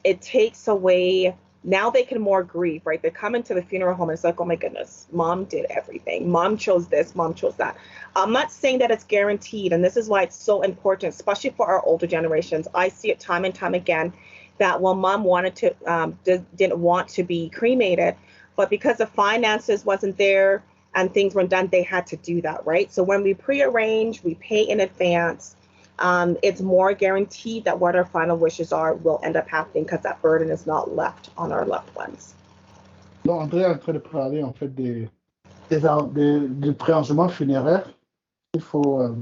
It takes away, now they can more grieve, right? They come into the funeral home and it's like, oh my goodness, mom did everything. Mom chose this, mom chose that. I'm not saying that it's guaranteed, and this is why it's so important, especially for our older generations. I see it time and time again that while mom wanted to, didn't want to be cremated, but because the finances wasn't there and things weren't done, they had to do that, right? So when we pre-arrange, we pay in advance, it's more guaranteed that what our final wishes are will end up happening because that burden is not left on our loved ones. Donc, André est en train de parler en fait du préarrangement funéraire. Il faut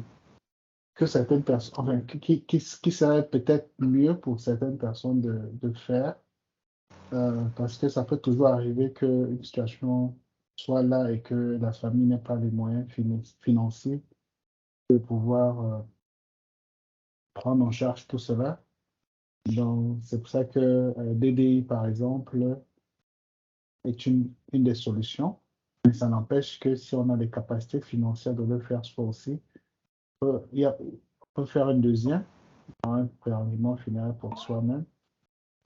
que certaines personnes, enfin, qui serait peut-être mieux pour certaines personnes de faire, parce que ça peut toujours arriver qu'une situation soit là et que la famille n'ait pas les moyens financiers de pouvoir prendre en charge tout cela. Donc, c'est pour ça que DDI, par exemple, est une des solutions. Mais ça n'empêche que si on a les capacités financières de le faire soi aussi, on peut faire un deuxième, un préarrangement funéraire pour soi-même,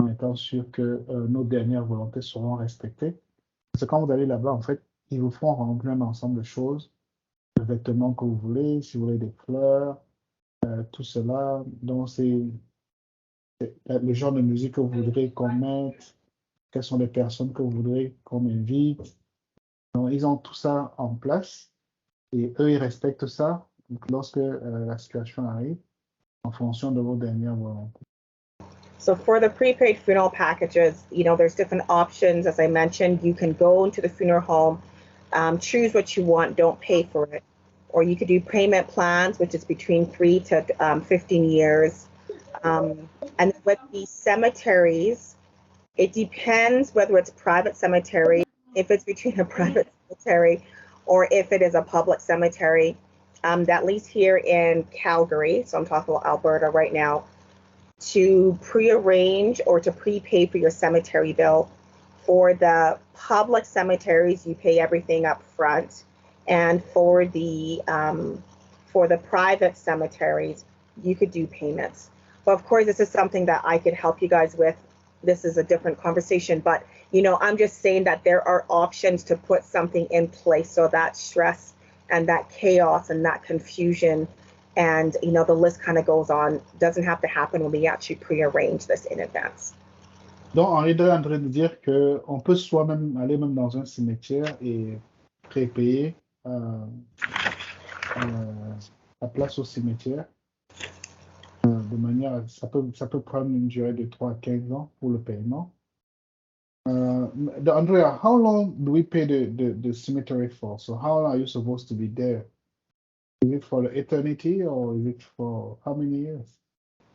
en étant sûr que nos dernières volontés seront respectées. Parce que quand vous allez là-bas, en fait, ils vous font remplir un ensemble de choses, les vêtements que vous voulez, si vous voulez des fleurs, tout cela. Donc, c'est le genre de musique que vous voudrez qu'on mette, quelles sont les personnes que vous voudrez qu'on invite. Donc, ils ont tout ça en place et eux, ils respectent ça. Donc, lorsque la situation arrive, en fonction de vos dernières volontés. So for the prepaid funeral packages, there's different options. As I mentioned, you can go into the funeral home, choose what you want, don't pay for it. Or you could do payment plans, which is between 3 to 15 years. And with the cemeteries, it depends whether it's private cemetery, if it's between a private cemetery, or if it is a public cemetery. At least here in Calgary, so I'm talking about Alberta right now, to pre-arrange or to prepay for your cemetery bill. For the public cemeteries, you pay everything up front. And for the private cemeteries, you could do payments. But of course, this is something that I could help you guys with. This is a different conversation, but I'm just saying that there are options to put something in place so that stress and that chaos and that confusion and the list kind of goes on doesn't have to happen when we actually pre-arrange this in advance. Donc, Henri est en train de dire qu'on peut soi-même aller même dans un cimetière et prépayer la place au cimetière. De manière, ça peut prendre une durée de 3 à 15 ans pour le paiement. Andrea, how long do we pay the cemetery for? So how long are you supposed to be there? Is it for eternity or is it for how many years?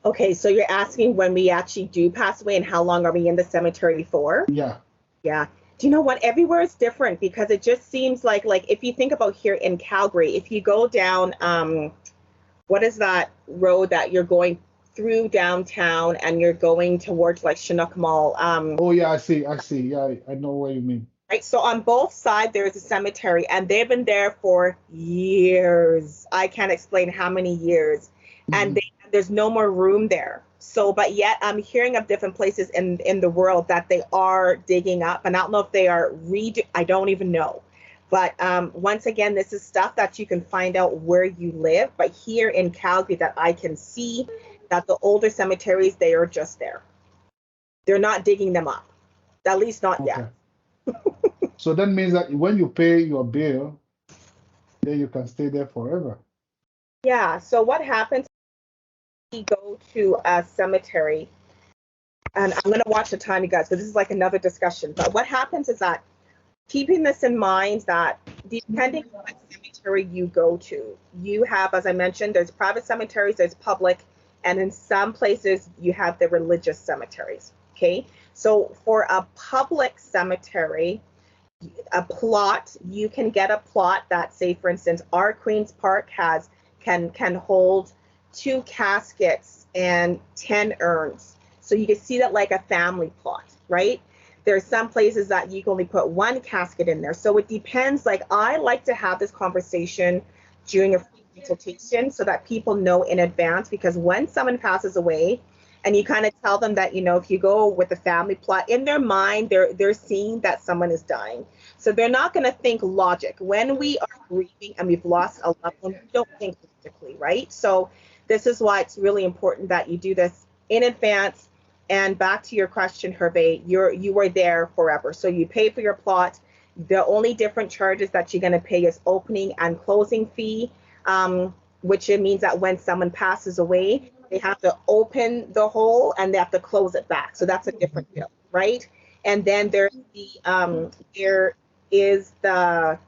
Okay, so you're asking when we actually do pass away and how long are we in the cemetery for? Yeah. Yeah. Do you know what? Everywhere is different because it just seems like if you think about here in Calgary, if you go down what is that road that you're going through downtown and you're going towards like Chinook Mall? Oh yeah, I see. Yeah, I know what you mean. Right, so on both sides there's a cemetery, and they've been there for years. I can't explain how many years, and there's no more room there. So, but yet I'm hearing of different places in the world that they are digging up, and I don't know if they are I don't even know. But once again, this is stuff that you can find out where you live. But here in Calgary, that I can see that the older cemeteries, they are just there. They're not digging them up, at least not yet. So that means that when you pay your bill, then you can stay there forever. Yeah. So what happens? We go to a cemetery, and I'm going to watch the time, you guys, because this is like another discussion. But what happens is that, keeping this in mind, that depending on what cemetery you go to, you have, as I mentioned, there's private cemeteries, there's public, and in some places you have the religious cemeteries. Okay. So for a public cemetery, a plot, you can get a plot that, say for instance, our Queen's Park can hold 2 caskets and 10 urns. So you can see that like a family plot, right? There's some places that you can only put 1 casket in there. So it depends. Like, I like to have this conversation during a free consultation so that people know in advance, because when someone passes away, and you kind of tell them that, you know, if you go with the family plot, in their mind, they're seeing that someone is dying. So they're not going to think logic. When we are grieving and we've lost a loved one, we don't think logically, right? So this is why it's really important that you do this in advance. And back to your question, Hervé, you are there forever. So you pay for your plot. The only different charges that you're going to pay is opening and closing fee, which it means that when someone passes away, they have to open the hole and they have to close it back. So that's a different bill, right? And then there is the,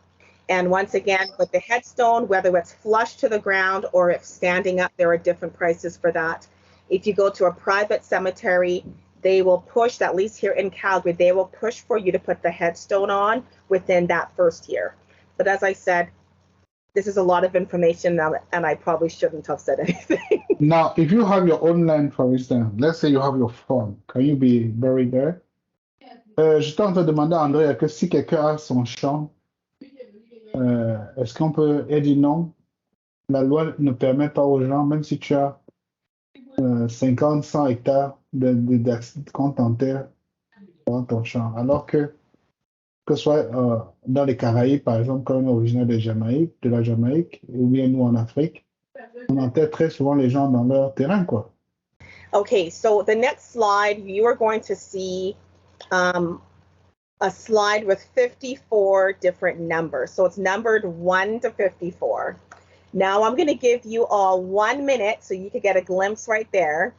and once again, with the headstone, whether it's flush to the ground or if standing up, there are different prices for that. If you go to a private cemetery, they will push, at least here in Calgary, they will push for you to put the headstone on within that first year. But as I said, this is a lot of information now, and I probably shouldn't have said anything. Now, if you have your own land, for instance, let's say you have your farm, can you be buried there? J'étais en train de demander à Andrea que si quelqu'un a son champ, est-ce qu'on peut, elle dit non, la loi ne permet pas aux gens, même si tu as 50, 100 hectares de compte en terre dans ton champ, alors que ce soit dans les Caraïbes, par exemple, quand on est originaire de la Jamaïque, ou bien nous en Afrique, on enterre très souvent les gens dans leur terrain, quoi. Okay, so the next slide, you are going to see a slide with 54 different numbers. So it's numbered 1 to 54. Now I'm going to give you all 1 minute, so you can get a glimpse right there.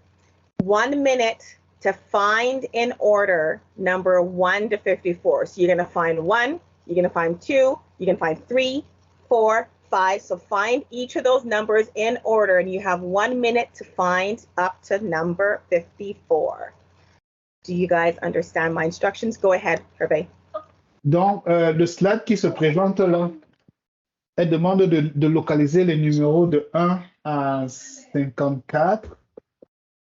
1 minute to find in order number 1 to 54. So you're going to find 1, you're going to find 2, you're going to find 3, 4, 5. So find each of those numbers in order, and you have 1 minute to find up to number 54. Do you guys understand my instructions? Go ahead, Hervé. Donc, le slide qui se présente là, elle demande de localiser les numéros de 1 à 54.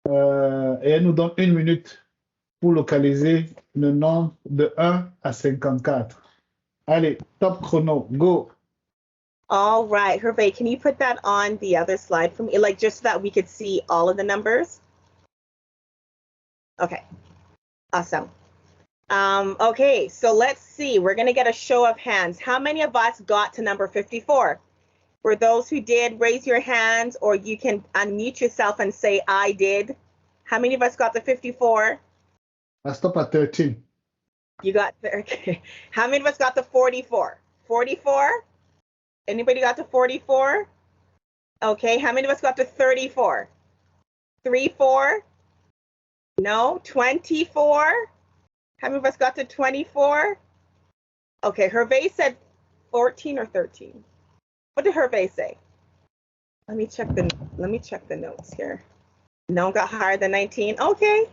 Et elle nous donne 1 minute pour localiser le nombre de 1 à 54. Allez, top chrono, go. All right, Hervé, can you put that on the other slide for me? Like, just so that we could see all of the numbers? Okay, awesome. Okay, so let's see. We're going to get a show of hands. How many of us got to number 54? For those who did, raise your hands, or you can unmute yourself and say, I did. How many of us got the 54? I stop at 13. You got, okay. How many of us got the 44? 44? Anybody got to 44? Okay, how many of us got to 34? 34? No, 24? How many of us got to 24? Okay, Hervé said 14 or 13. What did Hervé say? Let me check the notes here. No one got higher than 19. Okay.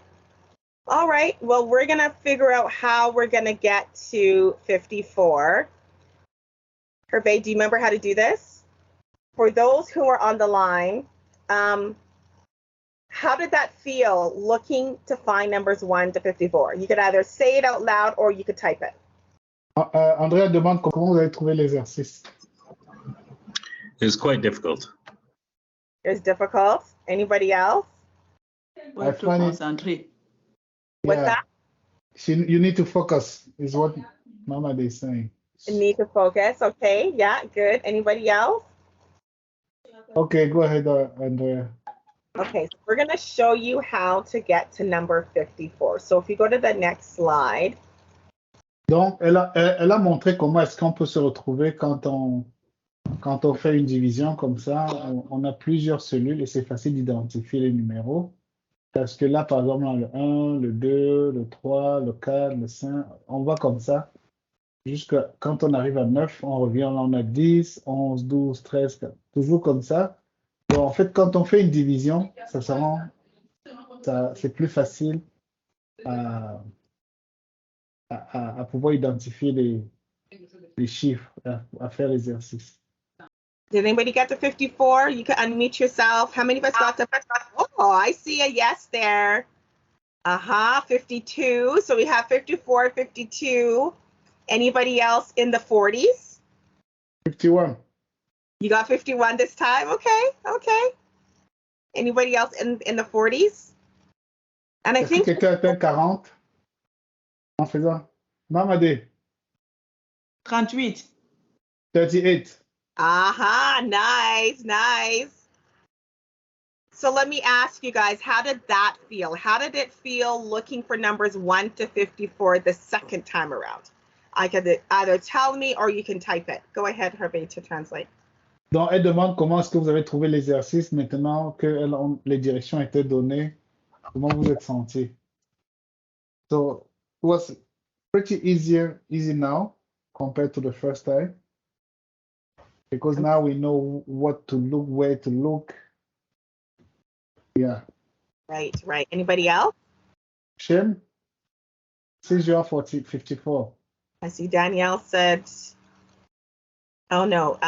All right. Well, we're gonna figure out how we're gonna get to 54. Hervé, do you remember how to do this? for those who are on the line, how did that feel looking to find numbers 1 to 54? You could either say it out loud or you could type it. Andrea demande comment vous avez trouvé l'exercice. It's quite difficult. It's difficult. Anybody else? I find it, What's that? You need to focus, is what Mama is saying. Need to focus. Okay, yeah, good. Anybody else? Okay, go ahead, Andrea. Okay, so we're going to show you how to get to number 54. So if you go to the next slide. Donc, elle a montré comment est-ce qu'on peut se retrouver quand on fait une division comme ça. On a plusieurs cellules et c'est facile d'identifier les numéros. Parce que là, par exemple, on a le 1, le 2, le 3, le 4, le 5. On va comme ça. Jusqu'à quand on arrive à 9, on revient, là, on a 10, 11, 12, 13, 14, toujours comme ça. Donc, en fait, quand on fait une division, c'est plus facile à pouvoir identifier les chiffres, à faire l'exercice. Did anybody get to 54? You can unmute yourself. How many of us got to 54? Oh, I see a yes there. 52. So we have 54, 52. Anybody else in the 40s? 51. You got 51 this time? Okay. Anybody else in the 40s? And I think quelqu'un atteint 40 en faisant Mamadé. 38. 38. Nice. So let me ask you guys, how did that feel? How did it feel looking for numbers 1 to 54 the second time around? I could either tell me or you can type it. Go ahead, Hervé, to translate. Donc, elle demande comment est-ce que vous avez trouvé l'exercice maintenant que les directions étaient données. Comment vous êtes senti? So, it was pretty easy now compared to the first time. Because now we know what to look, where to look. Yeah. Right. Anybody else? Shem? 54. I see Danielle said, oh no,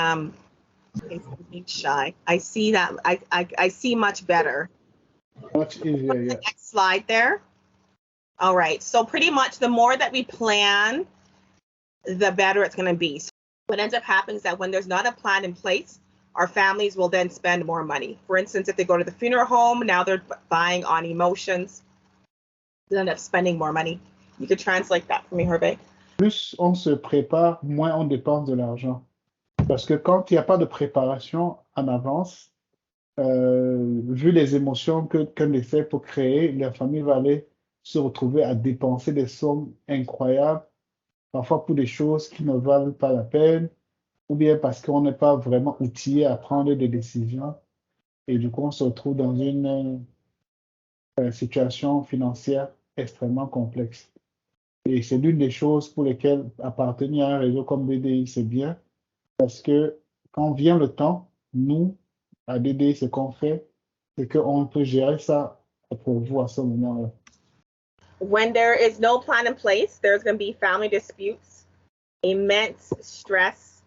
being shy. I see that. I see much better. Much easier, yeah. The next slide there. All right. So pretty much the more that we plan, the better it's going to be. So what ends up happening is that when there's not a plan in place, our families will then spend more money. For instance, if they go to the funeral home, now they're buying on emotions. They end up spending more money. You could translate that for me, Hervé. Plus on se prépare, moins on dépense de l'argent. Parce que quand il n'y a pas de préparation en avance, vu les émotions qu'un décès peut créer, la famille va aller se retrouver à dépenser des sommes incroyables, parfois pour des choses qui ne valent pas la peine, ou bien parce qu'on n'est pas vraiment outillé à prendre des décisions. Et du coup, on se retrouve dans une situation financière extrêmement complexe. Et c'est l'une des choses pour lesquelles appartenir à un réseau comme DDI, c'est bien, parce que quand vient le temps, nous, à DDI, ce qu'on fait, c'est qu'on peut gérer ça pour vous à ce moment-là. When there is no plan in place, there's going to be family disputes, immense stress.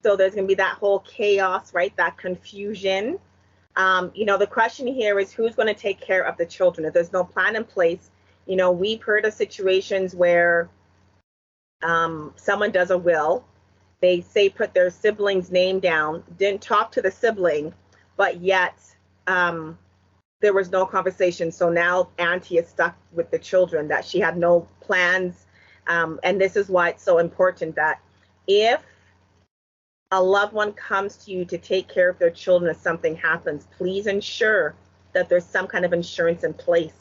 So there's going to be that whole chaos, right? That confusion. The question here is who's going to take care of the children? If there's no plan in place, we've heard of situations where someone does a will. They say put their sibling's name down, didn't talk to the sibling, but yet there was no conversation. So now auntie is stuck with the children that she had no plans. And this is why it's so important that if a loved one comes to you to take care of their children if something happens, please ensure that there's some kind of insurance in place.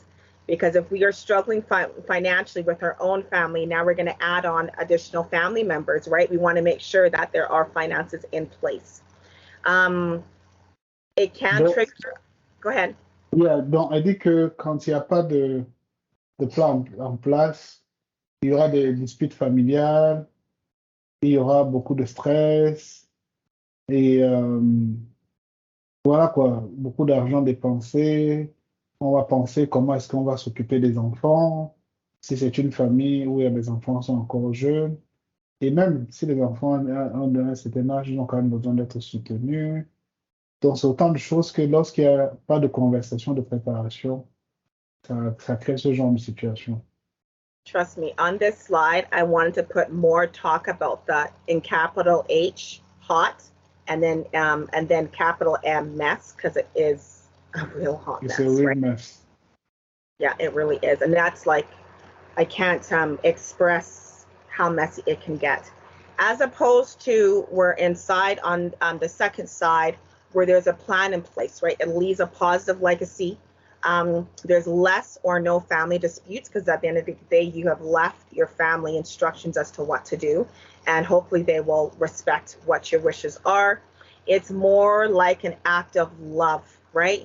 Because if we are struggling financially with our own family, now we're going to add on additional family members, right? We want to make sure that there are finances in place. It can trigger. Go ahead. Yeah, donc elle dit que quand il n'y a pas de plan en place, il y aura des disputes familiales, il y aura beaucoup de stress et voilà quoi, beaucoup d'argent dépensé. On va penser comment est-ce qu'on va s'occuper des enfants, si c'est une famille où les enfants sont encore jeunes. Et même si les enfants ont un certain âge, ils ont quand même besoin d'être soutenus. Donc, c'est autant de choses que lorsqu'il n'y a pas de conversation, de préparation, ça crée ce genre de situation. Trust me, on this slide, I wanted to put more talk about that in capital H, hot, and then capital M, mess, because it is a real hot It's mess, a real right? mess. Yeah, it really is. And that's like, I can't express how messy it can get. As opposed to we're inside on the second side where there's a plan in place, right? It leaves a positive legacy. There's less or no family disputes because at the end of the day, you have left your family instructions as to what to do, and hopefully they will respect what your wishes are. It's more like an act of love, right?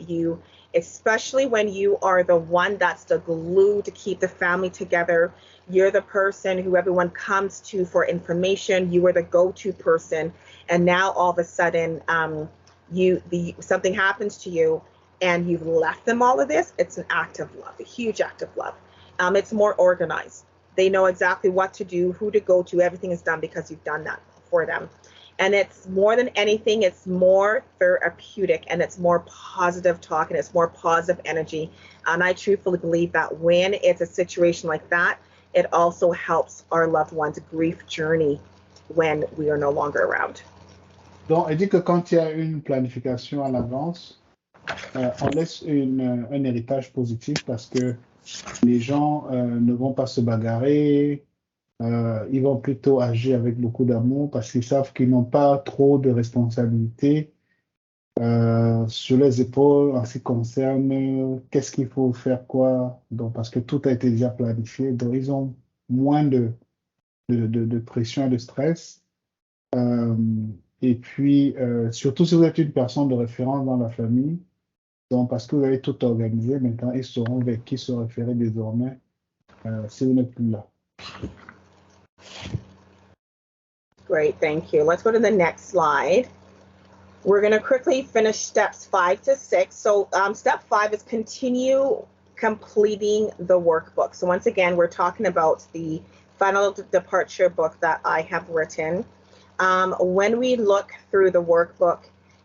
Especially when you are the one that's the glue to keep the family together. You're the person who everyone comes to for information. You are the go-to person, and now all of a sudden, something happens to you, and you've left them all of this. It's an act of love, a huge act of love. It's more organized. They know exactly what to do, who to go to. Everything is done because you've done that for them. And it's more than anything, it's more therapeutic, and it's more positive talk, and it's more positive energy. And I truthfully believe that when it's a situation like that, it also helps our loved ones' grief journey when we are no longer around. Donc, elle dit que quand il y a une planification à l'avance, on laisse un héritage positif parce que les gens ne vont pas se bagarrer, ils vont plutôt agir avec beaucoup d'amour parce qu'ils savent qu'ils n'ont pas trop de responsabilités sur les épaules en ce qui concerne qu'est-ce qu'il faut faire quoi. Donc, parce que tout a été déjà planifié, donc ils ont moins de pression et de stress. Et puis, surtout si vous êtes une personne de référence dans la famille, donc parce que vous avez tout organisé, maintenant ils sauront vers qui se référer désormais si vous n'êtes plus là. Great, thank you. Let's go to the next slide. We're going to quickly finish steps 5 to 6. So step 5 is continue completing the workbook. So once again, we're talking about the final departure book that I have written. When we look through the workbook,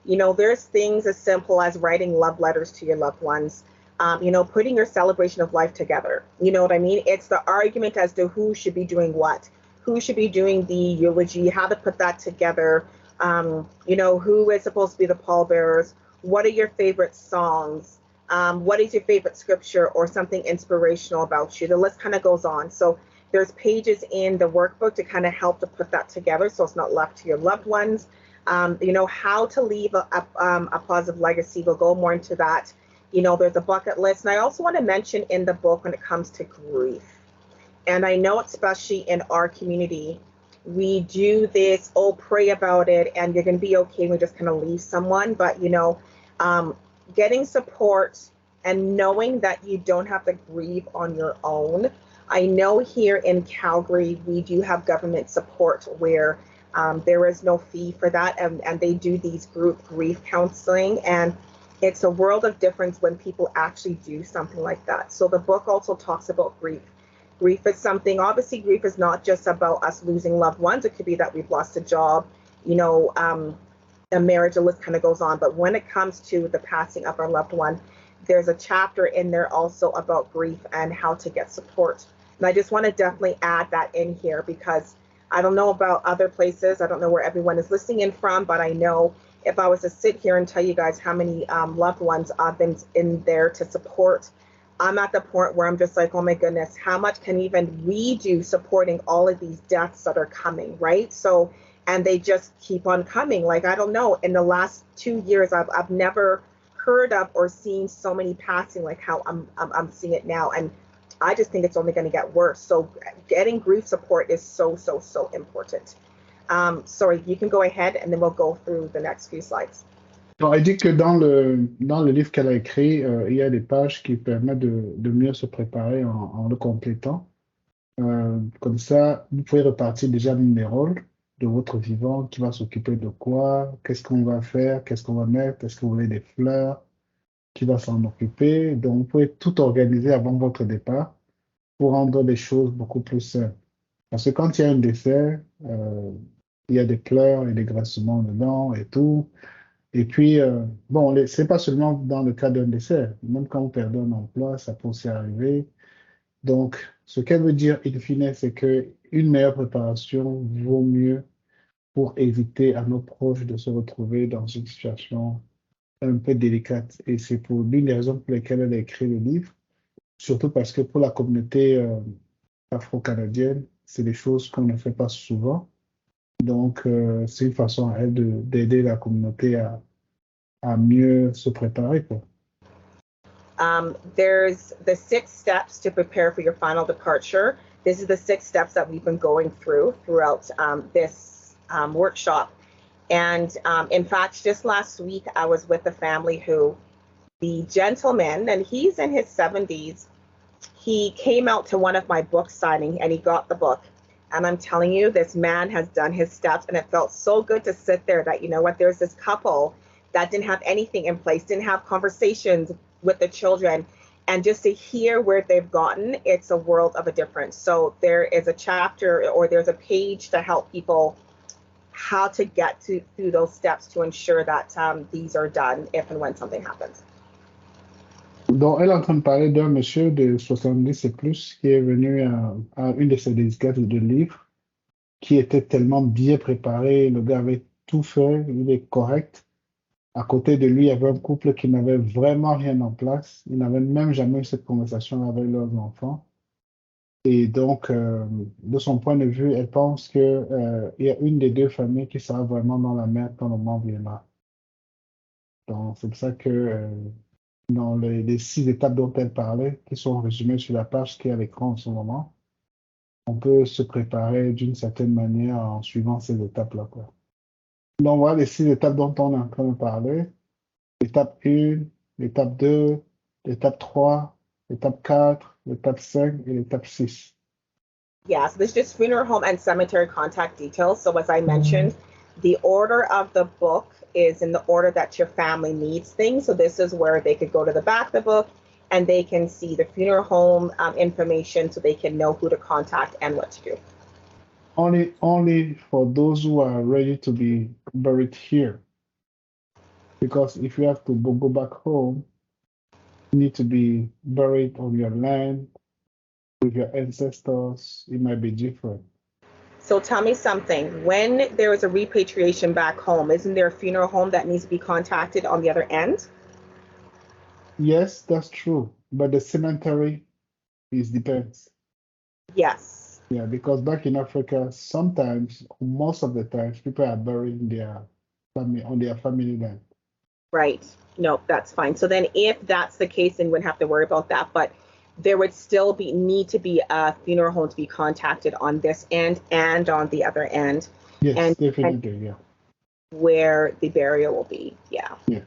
there's things as simple as writing love letters to your loved ones, putting your celebration of life together. You know what I mean? It's the argument as to who should be doing what, who should be doing the eulogy, how to put that together, who is supposed to be the pallbearers, what are your favorite songs, what is your favorite scripture or something inspirational about you. The list kind of goes on. So there's pages in the workbook to kind of help to put that together so it's not left to your loved ones. How to leave a positive legacy. We'll go more into that. There's a bucket list. And I also want to mention in the book when it comes to grief. And I know especially in our community, we do this, pray about it, and you're going to be okay. We just kind of leave someone. But, getting support and knowing that you don't have to grieve on your own. I know here in Calgary, we do have government support where there is no fee for that, and they do these group grief counseling, and it's a world of difference when people actually do something like that. So the book also talks about grief. Grief is something, obviously grief is not just about us losing loved ones. It could be that we've lost a job, a marriage, the list kind of goes on. But when it comes to the passing of our loved one, there's a chapter in there also about grief and how to get support. And I just want to definitely add that in here because I don't know about other places. I don't know where everyone is listening in from, but I know if I was to sit here and tell you guys how many loved ones I've been in there to support, I'm at the point where I'm just like, oh my goodness, how much can even we do supporting all of these deaths that are coming, right? So, and they just keep on coming. Like, I don't know, in the last 2 years, I've never heard of or seen so many passing like how I'm seeing it now. And I just think it's only going to get worse. So getting grief support is so important. Sorry, you can go ahead and then we'll go through the next few slides. Donc, elle dit que dans le livre qu'elle a écrit, il y a des pages qui permettent de mieux se préparer en le complétant. Comme ça, vous pouvez repartir déjà des rôles de votre vivant, qui va s'occuper de quoi, qu'est-ce qu'on va faire, qu'est-ce qu'on va mettre, est-ce que vous voulez des fleurs, qui va s'en occuper. Donc, vous pouvez tout organiser avant votre départ pour rendre les choses beaucoup plus simples. Parce que quand il y a un décès, il y a des pleurs et des grincements dedans et tout. Et puis, bon, c'est pas seulement dans le cas d'un décès. Même quand on perd un emploi, ça peut aussi arriver. Donc, ce qu'elle veut dire, in fine, c'est qu'une meilleure préparation vaut mieux pour éviter à nos proches de se retrouver dans une situation un peu délicate. Et c'est pour l'une des raisons pour lesquelles elle a écrit le livre, surtout parce que pour la communauté afro-canadienne, c'est des choses qu'on ne fait pas souvent. Donc, c'est une façon à elle d'aider la communauté à mieux se préparer, quoi. There's the 6 steps to prepare for your final departure. This is the 6 steps that we've been going throughout this workshop. And in fact, just last week, I was with a family who the gentleman, and he's in his 70s, he came out to one of my book signing and he got the book. And I'm telling you, this man has done his steps, and it felt so good to sit there that, you know what, there's this couple that didn't have anything in place, didn't have conversations with the children, and just to hear where they've gotten, it's a world of a difference. So there is a chapter or there's a page to help people how to get through those steps to ensure that these are done if and when something happens. Donc, elle est en train de parler d'un monsieur de 70 et plus qui est venu à une de ses dédicaces de livres, qui était tellement bien préparé, le gars avait tout fait, il est correct. À côté de lui, il y avait un couple qui n'avait vraiment rien en place. Ils n'avaient même jamais eu cette conversation avec leurs enfants. Et donc, de son point de vue, elle pense qu'il y a une des deux familles qui sera vraiment dans la merde quand le moment viendra. Donc, c'est pour ça que dans les 6 étapes dont elle parlait, qui sont résumées sur la page qui est à l'écran en ce moment, on peut se préparer d'une certaine manière en suivant ces étapes-là, quoi. Donc, voilà les 6 étapes dont on est en train de parler. L'étape 1, l'étape 2, l'étape 3, l'étape 4, l'étape 5 et l'étape 6. Yeah, so there's just funeral home and cemetery contact details. So as I mentioned, the order of the book is in the order that your family needs things. So this is where they could go to the back of the book and they can see the funeral home information so they can know who to contact and what to do. Only for those who are ready to be buried here. Because if you have to go back home, you need to be buried on your land with your ancestors. It might be different. So tell me something. When there is a repatriation back home, isn't there a funeral home that needs to be contacted on the other end? Yes, that's true. But the cemetery, it depends. Yes. Yeah, because back in Africa, sometimes, most of the times, people are burying their family on their family land. Right. No, that's fine. So then if that's the case, then we wouldn't have to worry about that. But there would still need to be a funeral home to be contacted on this end and on the other end. Yes, definitely, yeah. Where the burial will be, yeah. Yes.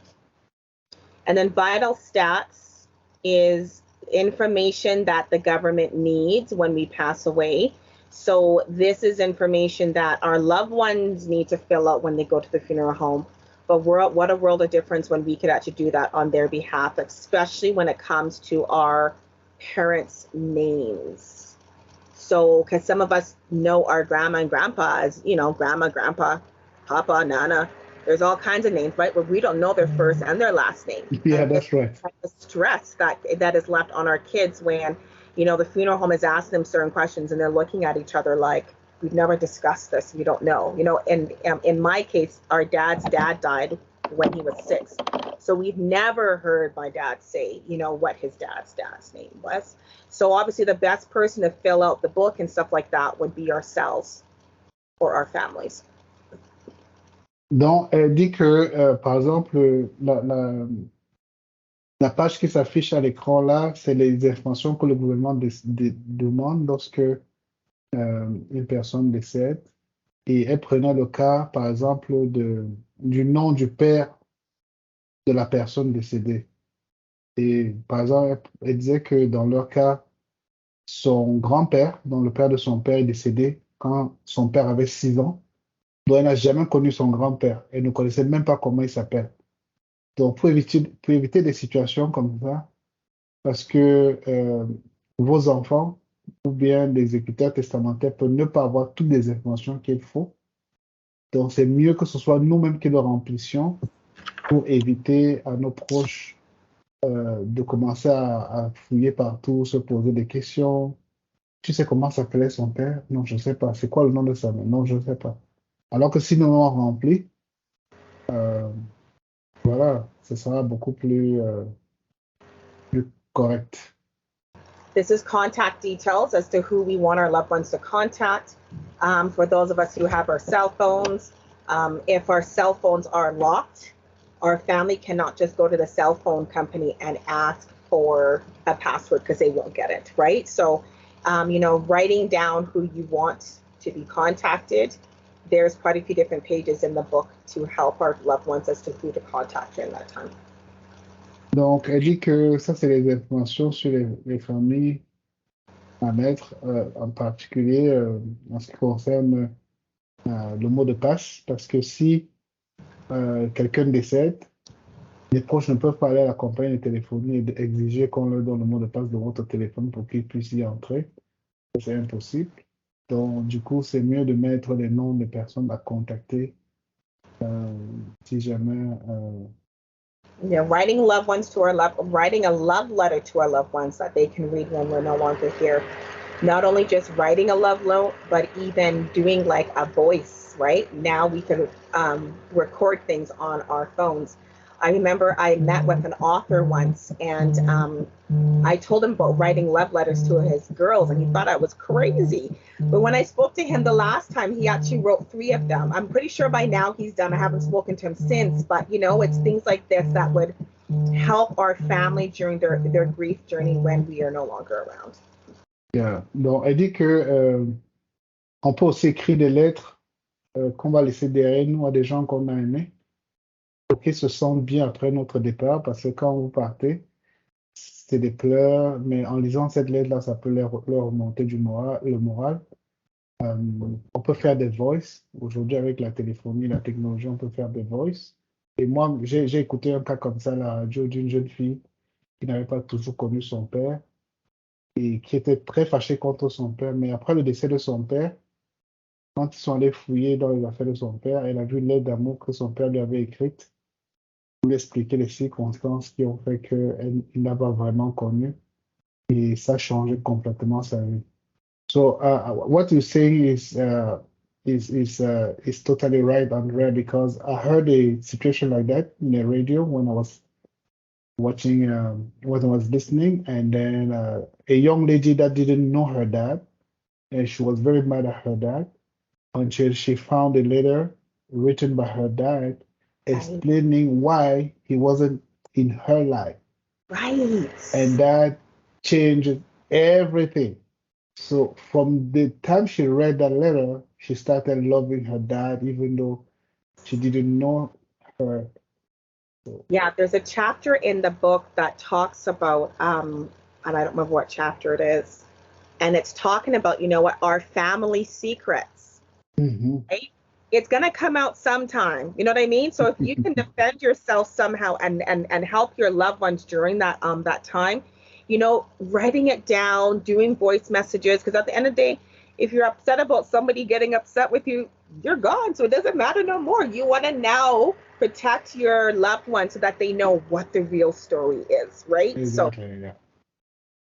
And then vital stats is information that the government needs when we pass away. So this is information that our loved ones need to fill out when they go to the funeral home. But what a world of difference when we could actually do that on their behalf, especially when it comes to our parents' names. So, because some of us know our grandma and grandpa as, you know, grandma, grandpa, papa, nana. There's all kinds of names, right? But we don't know their first and their last name. Yeah, that's right. The stress that is left on our kids when, you know, the funeral home is asking them certain questions and they're looking at each other like, we've never discussed this. We don't know. You know, and in my case, our dad's dad died when he was 6. So we've never heard my dad say, you know, what his dad's name was. So obviously the best person to fill out the book and stuff like that would be ourselves or our families. Donc, elle dit que, par exemple, la page qui s'affiche à l'écran là, c'est les informations que le gouvernement demande lorsque une personne décède. Et elle prenait le cas, par exemple, du nom du père de la personne décédée. Et par exemple, elle disait que dans leur cas, son grand-père, dont le père de son père est décédé quand son père avait 6 ans, donc elle n'a jamais connu son grand-père. Elle ne connaissait même pas comment il s'appelle. Donc, pour éviter des situations comme ça, parce que vos enfants ou bien les exécuteurs testamentaires peuvent ne pas avoir toutes les informations qu'il faut. Donc, c'est mieux que ce soit nous-mêmes qui le remplissions pour éviter à nos proches de commencer à fouiller partout, se poser des questions. Tu sais comment s'appelait son père? Non, je ne sais pas. C'est quoi le nom de sa mère? Non, je ne sais pas. Alors que si nous l'avons rempli, voilà, ce sera beaucoup plus correct. This is contact details as to who we want our loved ones to contact. For those of us who have our cell phones, if our cell phones are locked, our family cannot just go to the cell phone company and ask for a password because they won't get it, right? So, writing down who you want to be contacted, there's quite a few different pages in the book to help our loved ones as to who to contact during that time. Donc, elle dit que ça, c'est les informations sur les familles à mettre, en particulier en ce qui concerne le mot de passe, parce que si quelqu'un décède, les proches ne peuvent pas aller à la compagnie de téléphonie et exiger qu'on leur donne le mot de passe de votre téléphone pour qu'ils puissent y entrer. C'est impossible. Donc, du coup, c'est mieux de mettre les noms des personnes à contacter si jamais. Writing writing a love letter to our loved ones that they can read when we're no longer here. Not only just writing a love note, but even doing like a voice, right? Now we can record things on our phones. I remember I met with an author once, and I told him about writing love letters to his girls, and he thought I was crazy. But when I spoke to him the last time, he actually wrote 3 of them. I'm pretty sure by now he's done. I haven't spoken to him since, but it's things like this that would help our family during their grief journey when we are no longer around. Yeah. Donc, elle dit que on peut aussi écrire des lettres qu'on va laisser derrière nous à des gens qu'on a aimés, pour qu'ils se sentent bien après notre départ, parce que quand vous partez, c'est des pleurs, mais en lisant cette lettre-là, ça peut leur remonter le moral. On peut faire des voices. Aujourd'hui, avec la téléphonie, la technologie, on peut faire des voices. Et moi, j'ai écouté un cas comme ça à la radio d'une jeune fille qui n'avait pas toujours connu son père et qui était très fâchée contre son père. Mais après le décès de son père, quand ils sont allés fouiller dans les affaires de son père, elle a vu une lettre d'amour que son père lui avait écrite pour lui expliquer les circonstances qui ont fait qu'il n'a pas vraiment connu. Et ça a changé complètement sa vie. So what you're saying is totally right, Andrea, because I heard a situation like that in the radio when I was watching, when I was listening, and then a young lady that didn't know her dad, and she was very mad at her dad until she found a letter written by her dad explaining why he wasn't in her life. Right. And that changed everything. So from the time she read that letter, she started loving her dad, even though she didn't know her. Yeah, there's a chapter in the book that talks about, and I don't remember what chapter it is, and it's talking about, our family secrets. Mm-hmm. Right? It's going to come out sometime. You know what I mean? So if you can defend yourself somehow and help your loved ones during that time, writing it down, doing voice messages, because at the end of the day, if you're upset about somebody getting upset with you, you're gone. So it doesn't matter no more. You want to now protect your loved ones so that they know what the real story is, right? Exactly, so,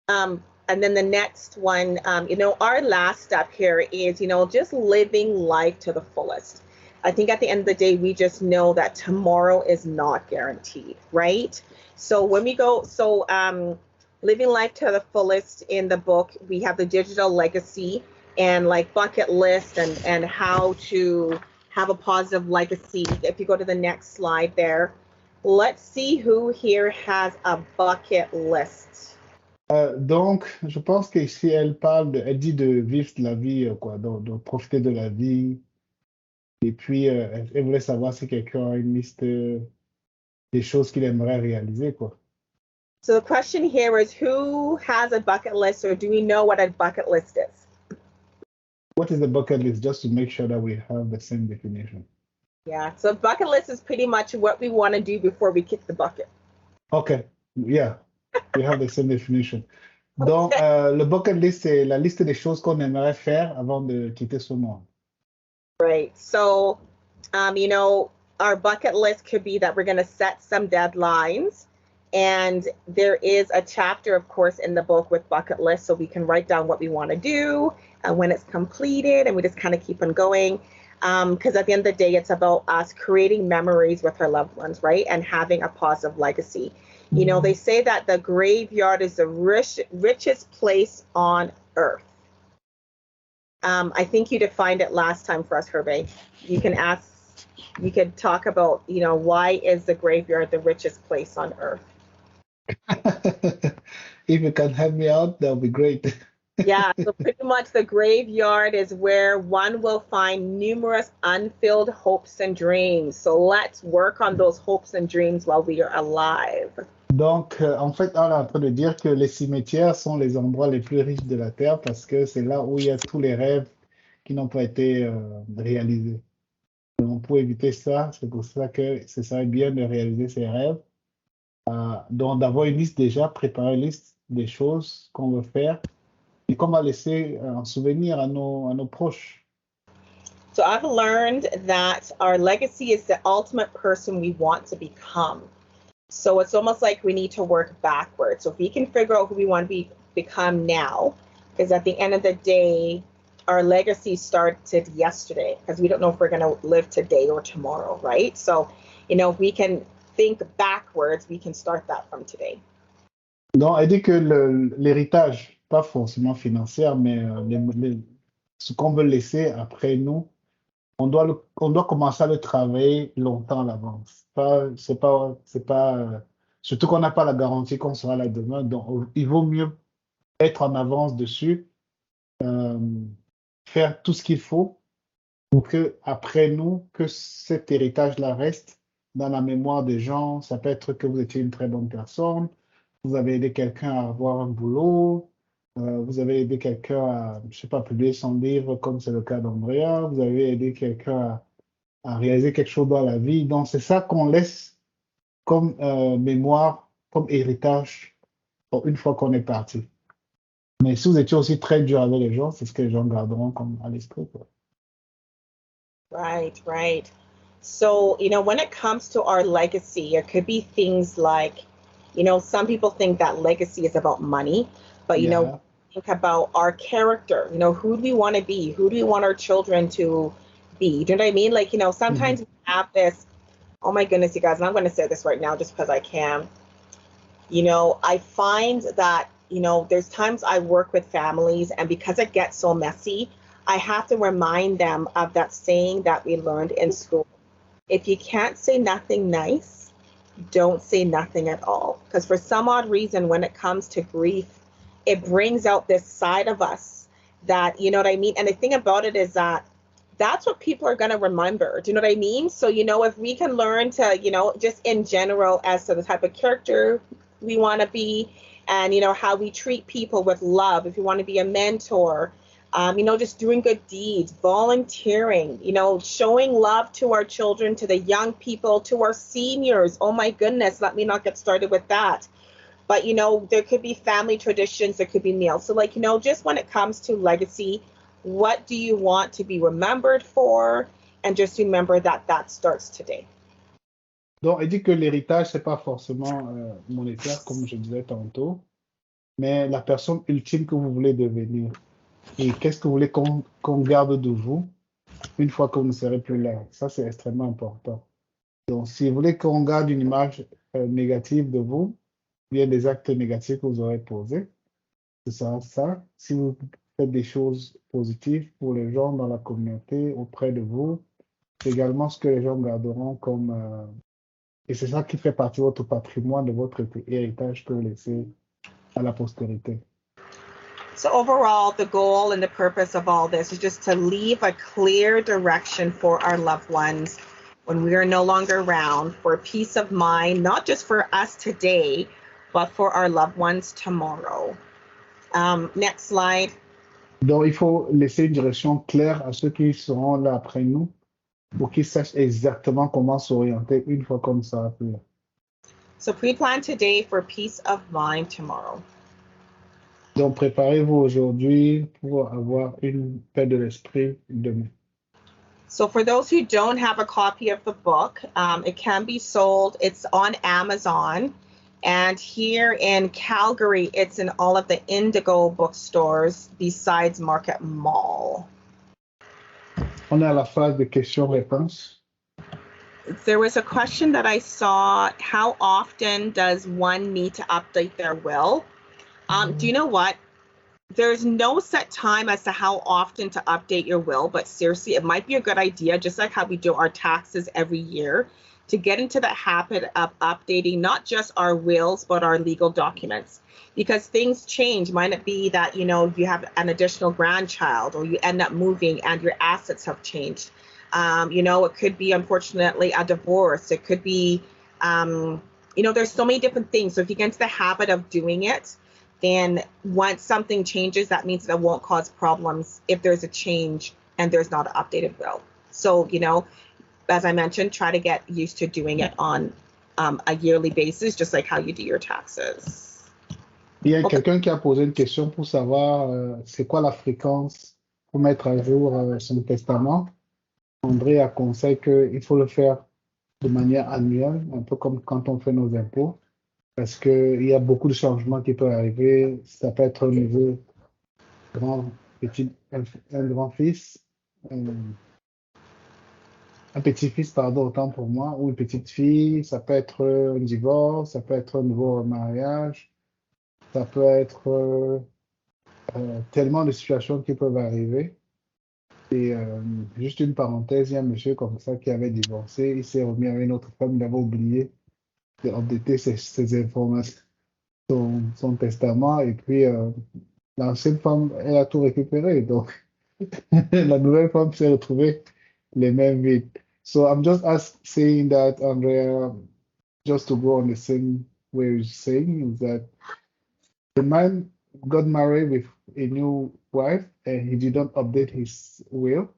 yeah. And then the next one, our last step here is, just living life to the fullest. I think at the end of the day, we just know that tomorrow is not guaranteed, right? So when we go, living life to the fullest in the book, we have the digital legacy and like bucket list and how to have a positive legacy. If you go to the next slide there, let's see who here has a bucket list. Donc, je pense qu'ici, elle dit de vivre la vie, de profiter de la vie. Et puis, elle voulait savoir si quelqu'un a une liste des choses qu'il aimerait réaliser, quoi. So the question here is, who has a bucket list, or do we know what a bucket list is? What is the bucket list, just to make sure that we have the same definition? Yeah, so bucket list is pretty much what we want to do before we kick the bucket. Okay, yeah, we have the same definition. Donc, le bucket list, c'est la liste des choses qu'on aimerait faire avant de quitter ce monde. Right, so, our bucket list could be that we're going to set some deadlines. And there is a chapter, of course, in the book with bucket list, so we can write down what we want to do and when it's completed, and we just kind of keep on going. Because at the end of the day, it's about us creating memories with our loved ones, right? And having a positive legacy. You know, they say that the graveyard is the richest place on earth. I think you defined it last time for us, Hervé. You could talk about, you know, why is the graveyard the richest place on earth? If you can help me out, that would be great. Yeah, so pretty much the graveyard is where one will find numerous unfilled hopes and dreams. So let's work on those hopes and dreams while we are alive. Donc, en fait, on est en train de dire que les cimetières sont les endroits les plus riches de la Terre parce que c'est là où il y a tous les rêves qui n'ont pas été réalisés. Donc, pour éviter ça, c'est pour ça que ce serait bien de réaliser ces rêves. Donc, d'avoir une liste déjà, préparer une liste des choses qu'on veut faire et qu'on va laisser en souvenir à nos proches. So I've learned that our legacy is the ultimate person we want to become. So it's almost like we need to work backwards. So if we can figure out who we want to become now, because at the end of the day, our legacy started yesterday, because we don't know if we're going to live today or tomorrow, right? So, you know, if we can think backwards, we can start that from today. Donc, elle dit que l'héritage, pas forcément financier, mais ce qu'on veut laisser après nous, on doit commencer à le travailler longtemps à l'avance. C'est pas, surtout qu'on n'a pas la garantie qu'on sera là demain. Donc, il vaut mieux être en avance dessus, faire tout ce qu'il faut pour que après nous, que cet héritage-là reste dans la mémoire des gens. Ça peut être que vous étiez une très bonne personne, vous avez aidé quelqu'un à avoir un boulot, vous avez aidé quelqu'un à, je sais pas, publier son livre, comme c'est le cas d'Andrea, vous avez aidé quelqu'un à réaliser quelque chose dans la vie. Donc, c'est ça qu'on laisse comme mémoire, comme héritage, une fois qu'on est parti. Mais si vous étiez aussi très dur avec les gens, c'est ce que les gens garderont comme à l'esprit, quoi. Right, right. So, you know, when it comes to our legacy, it could be things like, you know, some people think that legacy is about money, but, you know, think about our character. You know, who do we want to be? Who do we want our children to be? Do you know what I mean? Like, you know, sometimes we have this, oh my goodness, you guys, and I'm going to say this right now just because I can. You know, I find that, you know, there's times I work with families, and because it gets so messy, I have to remind them of that saying that we learned in school. If you can't say nothing nice, don't say nothing at all. Because for some odd reason, when it comes to grief, it brings out this side of us that, you know what I mean? And the thing about it is that that's what people are going to remember. Do you know what I mean? So, you know, if we can learn to, you know, just in general as to the type of character we want to be, and, you know, how we treat people with love, if you want to be a mentor, you know, just doing good deeds, volunteering, you know, showing love to our children, to the young people, to our seniors. Oh my goodness, let me not get started with that. But, you know, there could be family traditions, there could be meals. So, like, you know, just when it comes to legacy, what do you want to be remembered for? And just remember that that starts today. Donc, elle dit que l'héritage, c'est pas forcément monétaire, comme je disais tantôt, mais la personne ultime que vous voulez devenir. Et qu'est-ce que vous voulez qu'on garde de vous une fois que vous ne serez plus là? Ça, c'est extrêmement important. Donc, si vous voulez qu'on garde une image négative de vous, bien des actes négatifs que vous aurez posés, ce sera ça. Si vous faites des choses positives pour les gens dans la communauté, auprès de vous, c'est également ce que les gens garderont comme... et c'est ça qui fait partie de votre patrimoine, de votre héritage que vous laissez à la postérité. So overall, the goal and the purpose of all this is just to leave a clear direction for our loved ones when we are no longer around, for peace of mind, not just for us today, but for our loved ones tomorrow. Next slide. Donc, il faut laisser une direction claire à ceux qui seront là après nous pour qu'ils sachent exactement comment s'orienter une fois qu'on sera plus là. So pre-plan today for peace of mind tomorrow. Donc, préparez-vous aujourd'hui pour avoir une paix de l'esprit demain. So for those who don't have a copy of the book, it can be sold. It's on Amazon. And here in Calgary, it's in all of the Indigo bookstores besides Market Mall. On est à la phase de questions-réponses. There was a question that I saw, how often does one need to update their will? Do you know what? There's no set time as to how often to update your will, but seriously, it might be a good idea, just like how we do our taxes every year, to get into the habit of updating not just our wills, but our legal documents. Because things change. Might it be that, you know, you have an additional grandchild or you end up moving and your assets have changed. You know, it could be, unfortunately, a divorce. It could be, you know, there's so many different things. So if you get into the habit of doing it, then once something changes, that means that it won't cause problems if there's a change and there's not an updated will. So, you know, as I mentioned, try to get used to doing it on a yearly basis, just like how you do your taxes. Il y a quelqu'un qui a posé une question pour savoir c'est quoi la fréquence pour mettre à jour son testament. André a conseillé qu'il faut le faire de manière annuelle, un peu comme quand on fait nos impôts, parce qu'il y a beaucoup de changements qui peuvent arriver. Ça peut être au niveau un grand-fils, un petit-fils, pardon, autant pour moi, ou une petite fille. Ça peut être un divorce, ça peut être un nouveau mariage, ça peut être tellement de situations qui peuvent arriver. Et juste une parenthèse, il y a un monsieur comme ça qui avait divorcé, il s'est remis avec une autre femme, il avait oublié d'updater ses informations, son testament, et puis l'ancienne femme, elle a tout récupéré. Donc, la nouvelle femme s'est retrouvée les mêmes vides. So I'm just saying that, Andrea, just to go on the same way you're saying, is that the man got married with a new wife and he didn't update his will.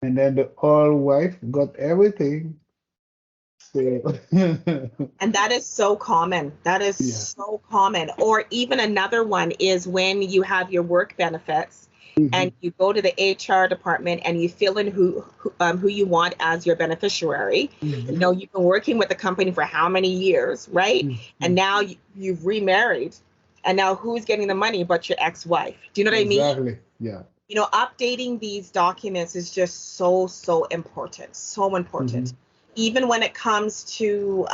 And then the old wife got everything. So And that is so common. That is so common. Or even another one is when you have your work benefits and you go to the HR department and you fill in who you want as your beneficiary. You know, you've been working with the company for how many years, right? And now you've remarried. And now who's getting the money but your ex-wife? Do you know what I mean? Exactly. Yeah. You know, updating these documents is just so important. So important. Even when it comes to,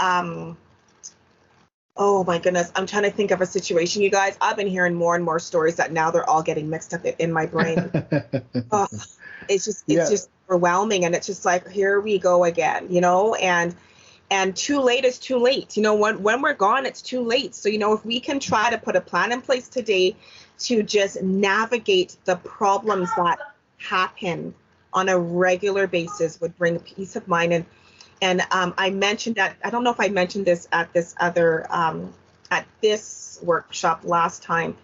oh my goodness, I'm trying to think of a situation, you guys. I've been hearing more and more stories that now they're all getting mixed up in my brain. It's just overwhelming. And it's just like, here we go again, you know, and too late is too late. You know, when we're gone, it's too late. So, you know, if we can try to put a plan in place today to just navigate the problems that happen on a regular basis would bring peace of mind. And I mentioned that, I don't know if I mentioned this at this other, at this workshop last time,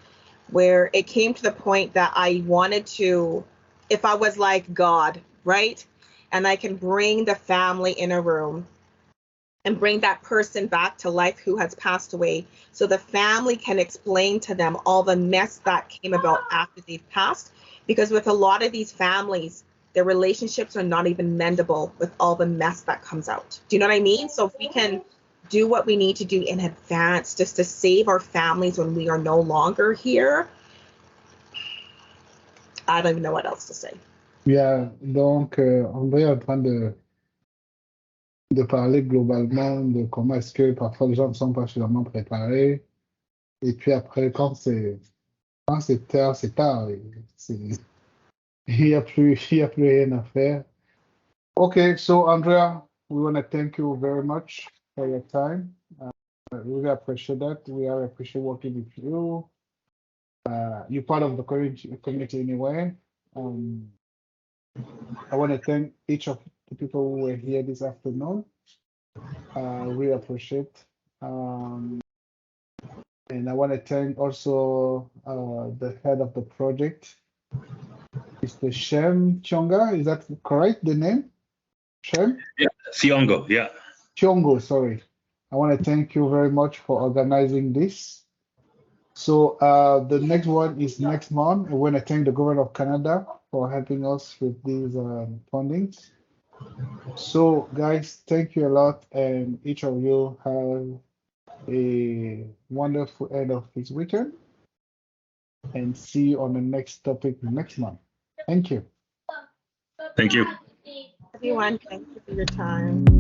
where it came to the point that I wanted to, if I was like God, right? And I can bring the family in a room and bring that person back to life who has passed away, so the family can explain to them all the mess that came about after they've passed. Because with a lot of these families, their relationships are not even mendable with all the mess that comes out. Do you know what I mean? So if we can do what we need to do in advance just to save our families when we are no longer here, I don't even know what else to say. Yeah, donc André est en train de parler globalement de comment est-ce que parfois les gens ne sont pas suffisamment préparés. Et puis après, quand c'est tard, c'est tard. Il n'y a plus rien à faire. Okay, so Andrea, we want to thank you very much for your time. We really appreciate that. We really appreciate working with you. You're part of the community anyway. I want to thank each of the people who were here this afternoon. We appreciate. And I want to thank also the head of the project, Mr. Shem Chonga. Is that correct, the name? Shem? Yeah, Thiongo, yeah. Chongo, sorry. I want to thank you very much for organizing this. So the next one is next month. I want to thank the government of Canada for helping us with these fundings. So, guys, thank you a lot, and each of you have a wonderful end of this weekend, and see you on the next topic next month. Thank you. Thank you. Everyone, thank you for your time.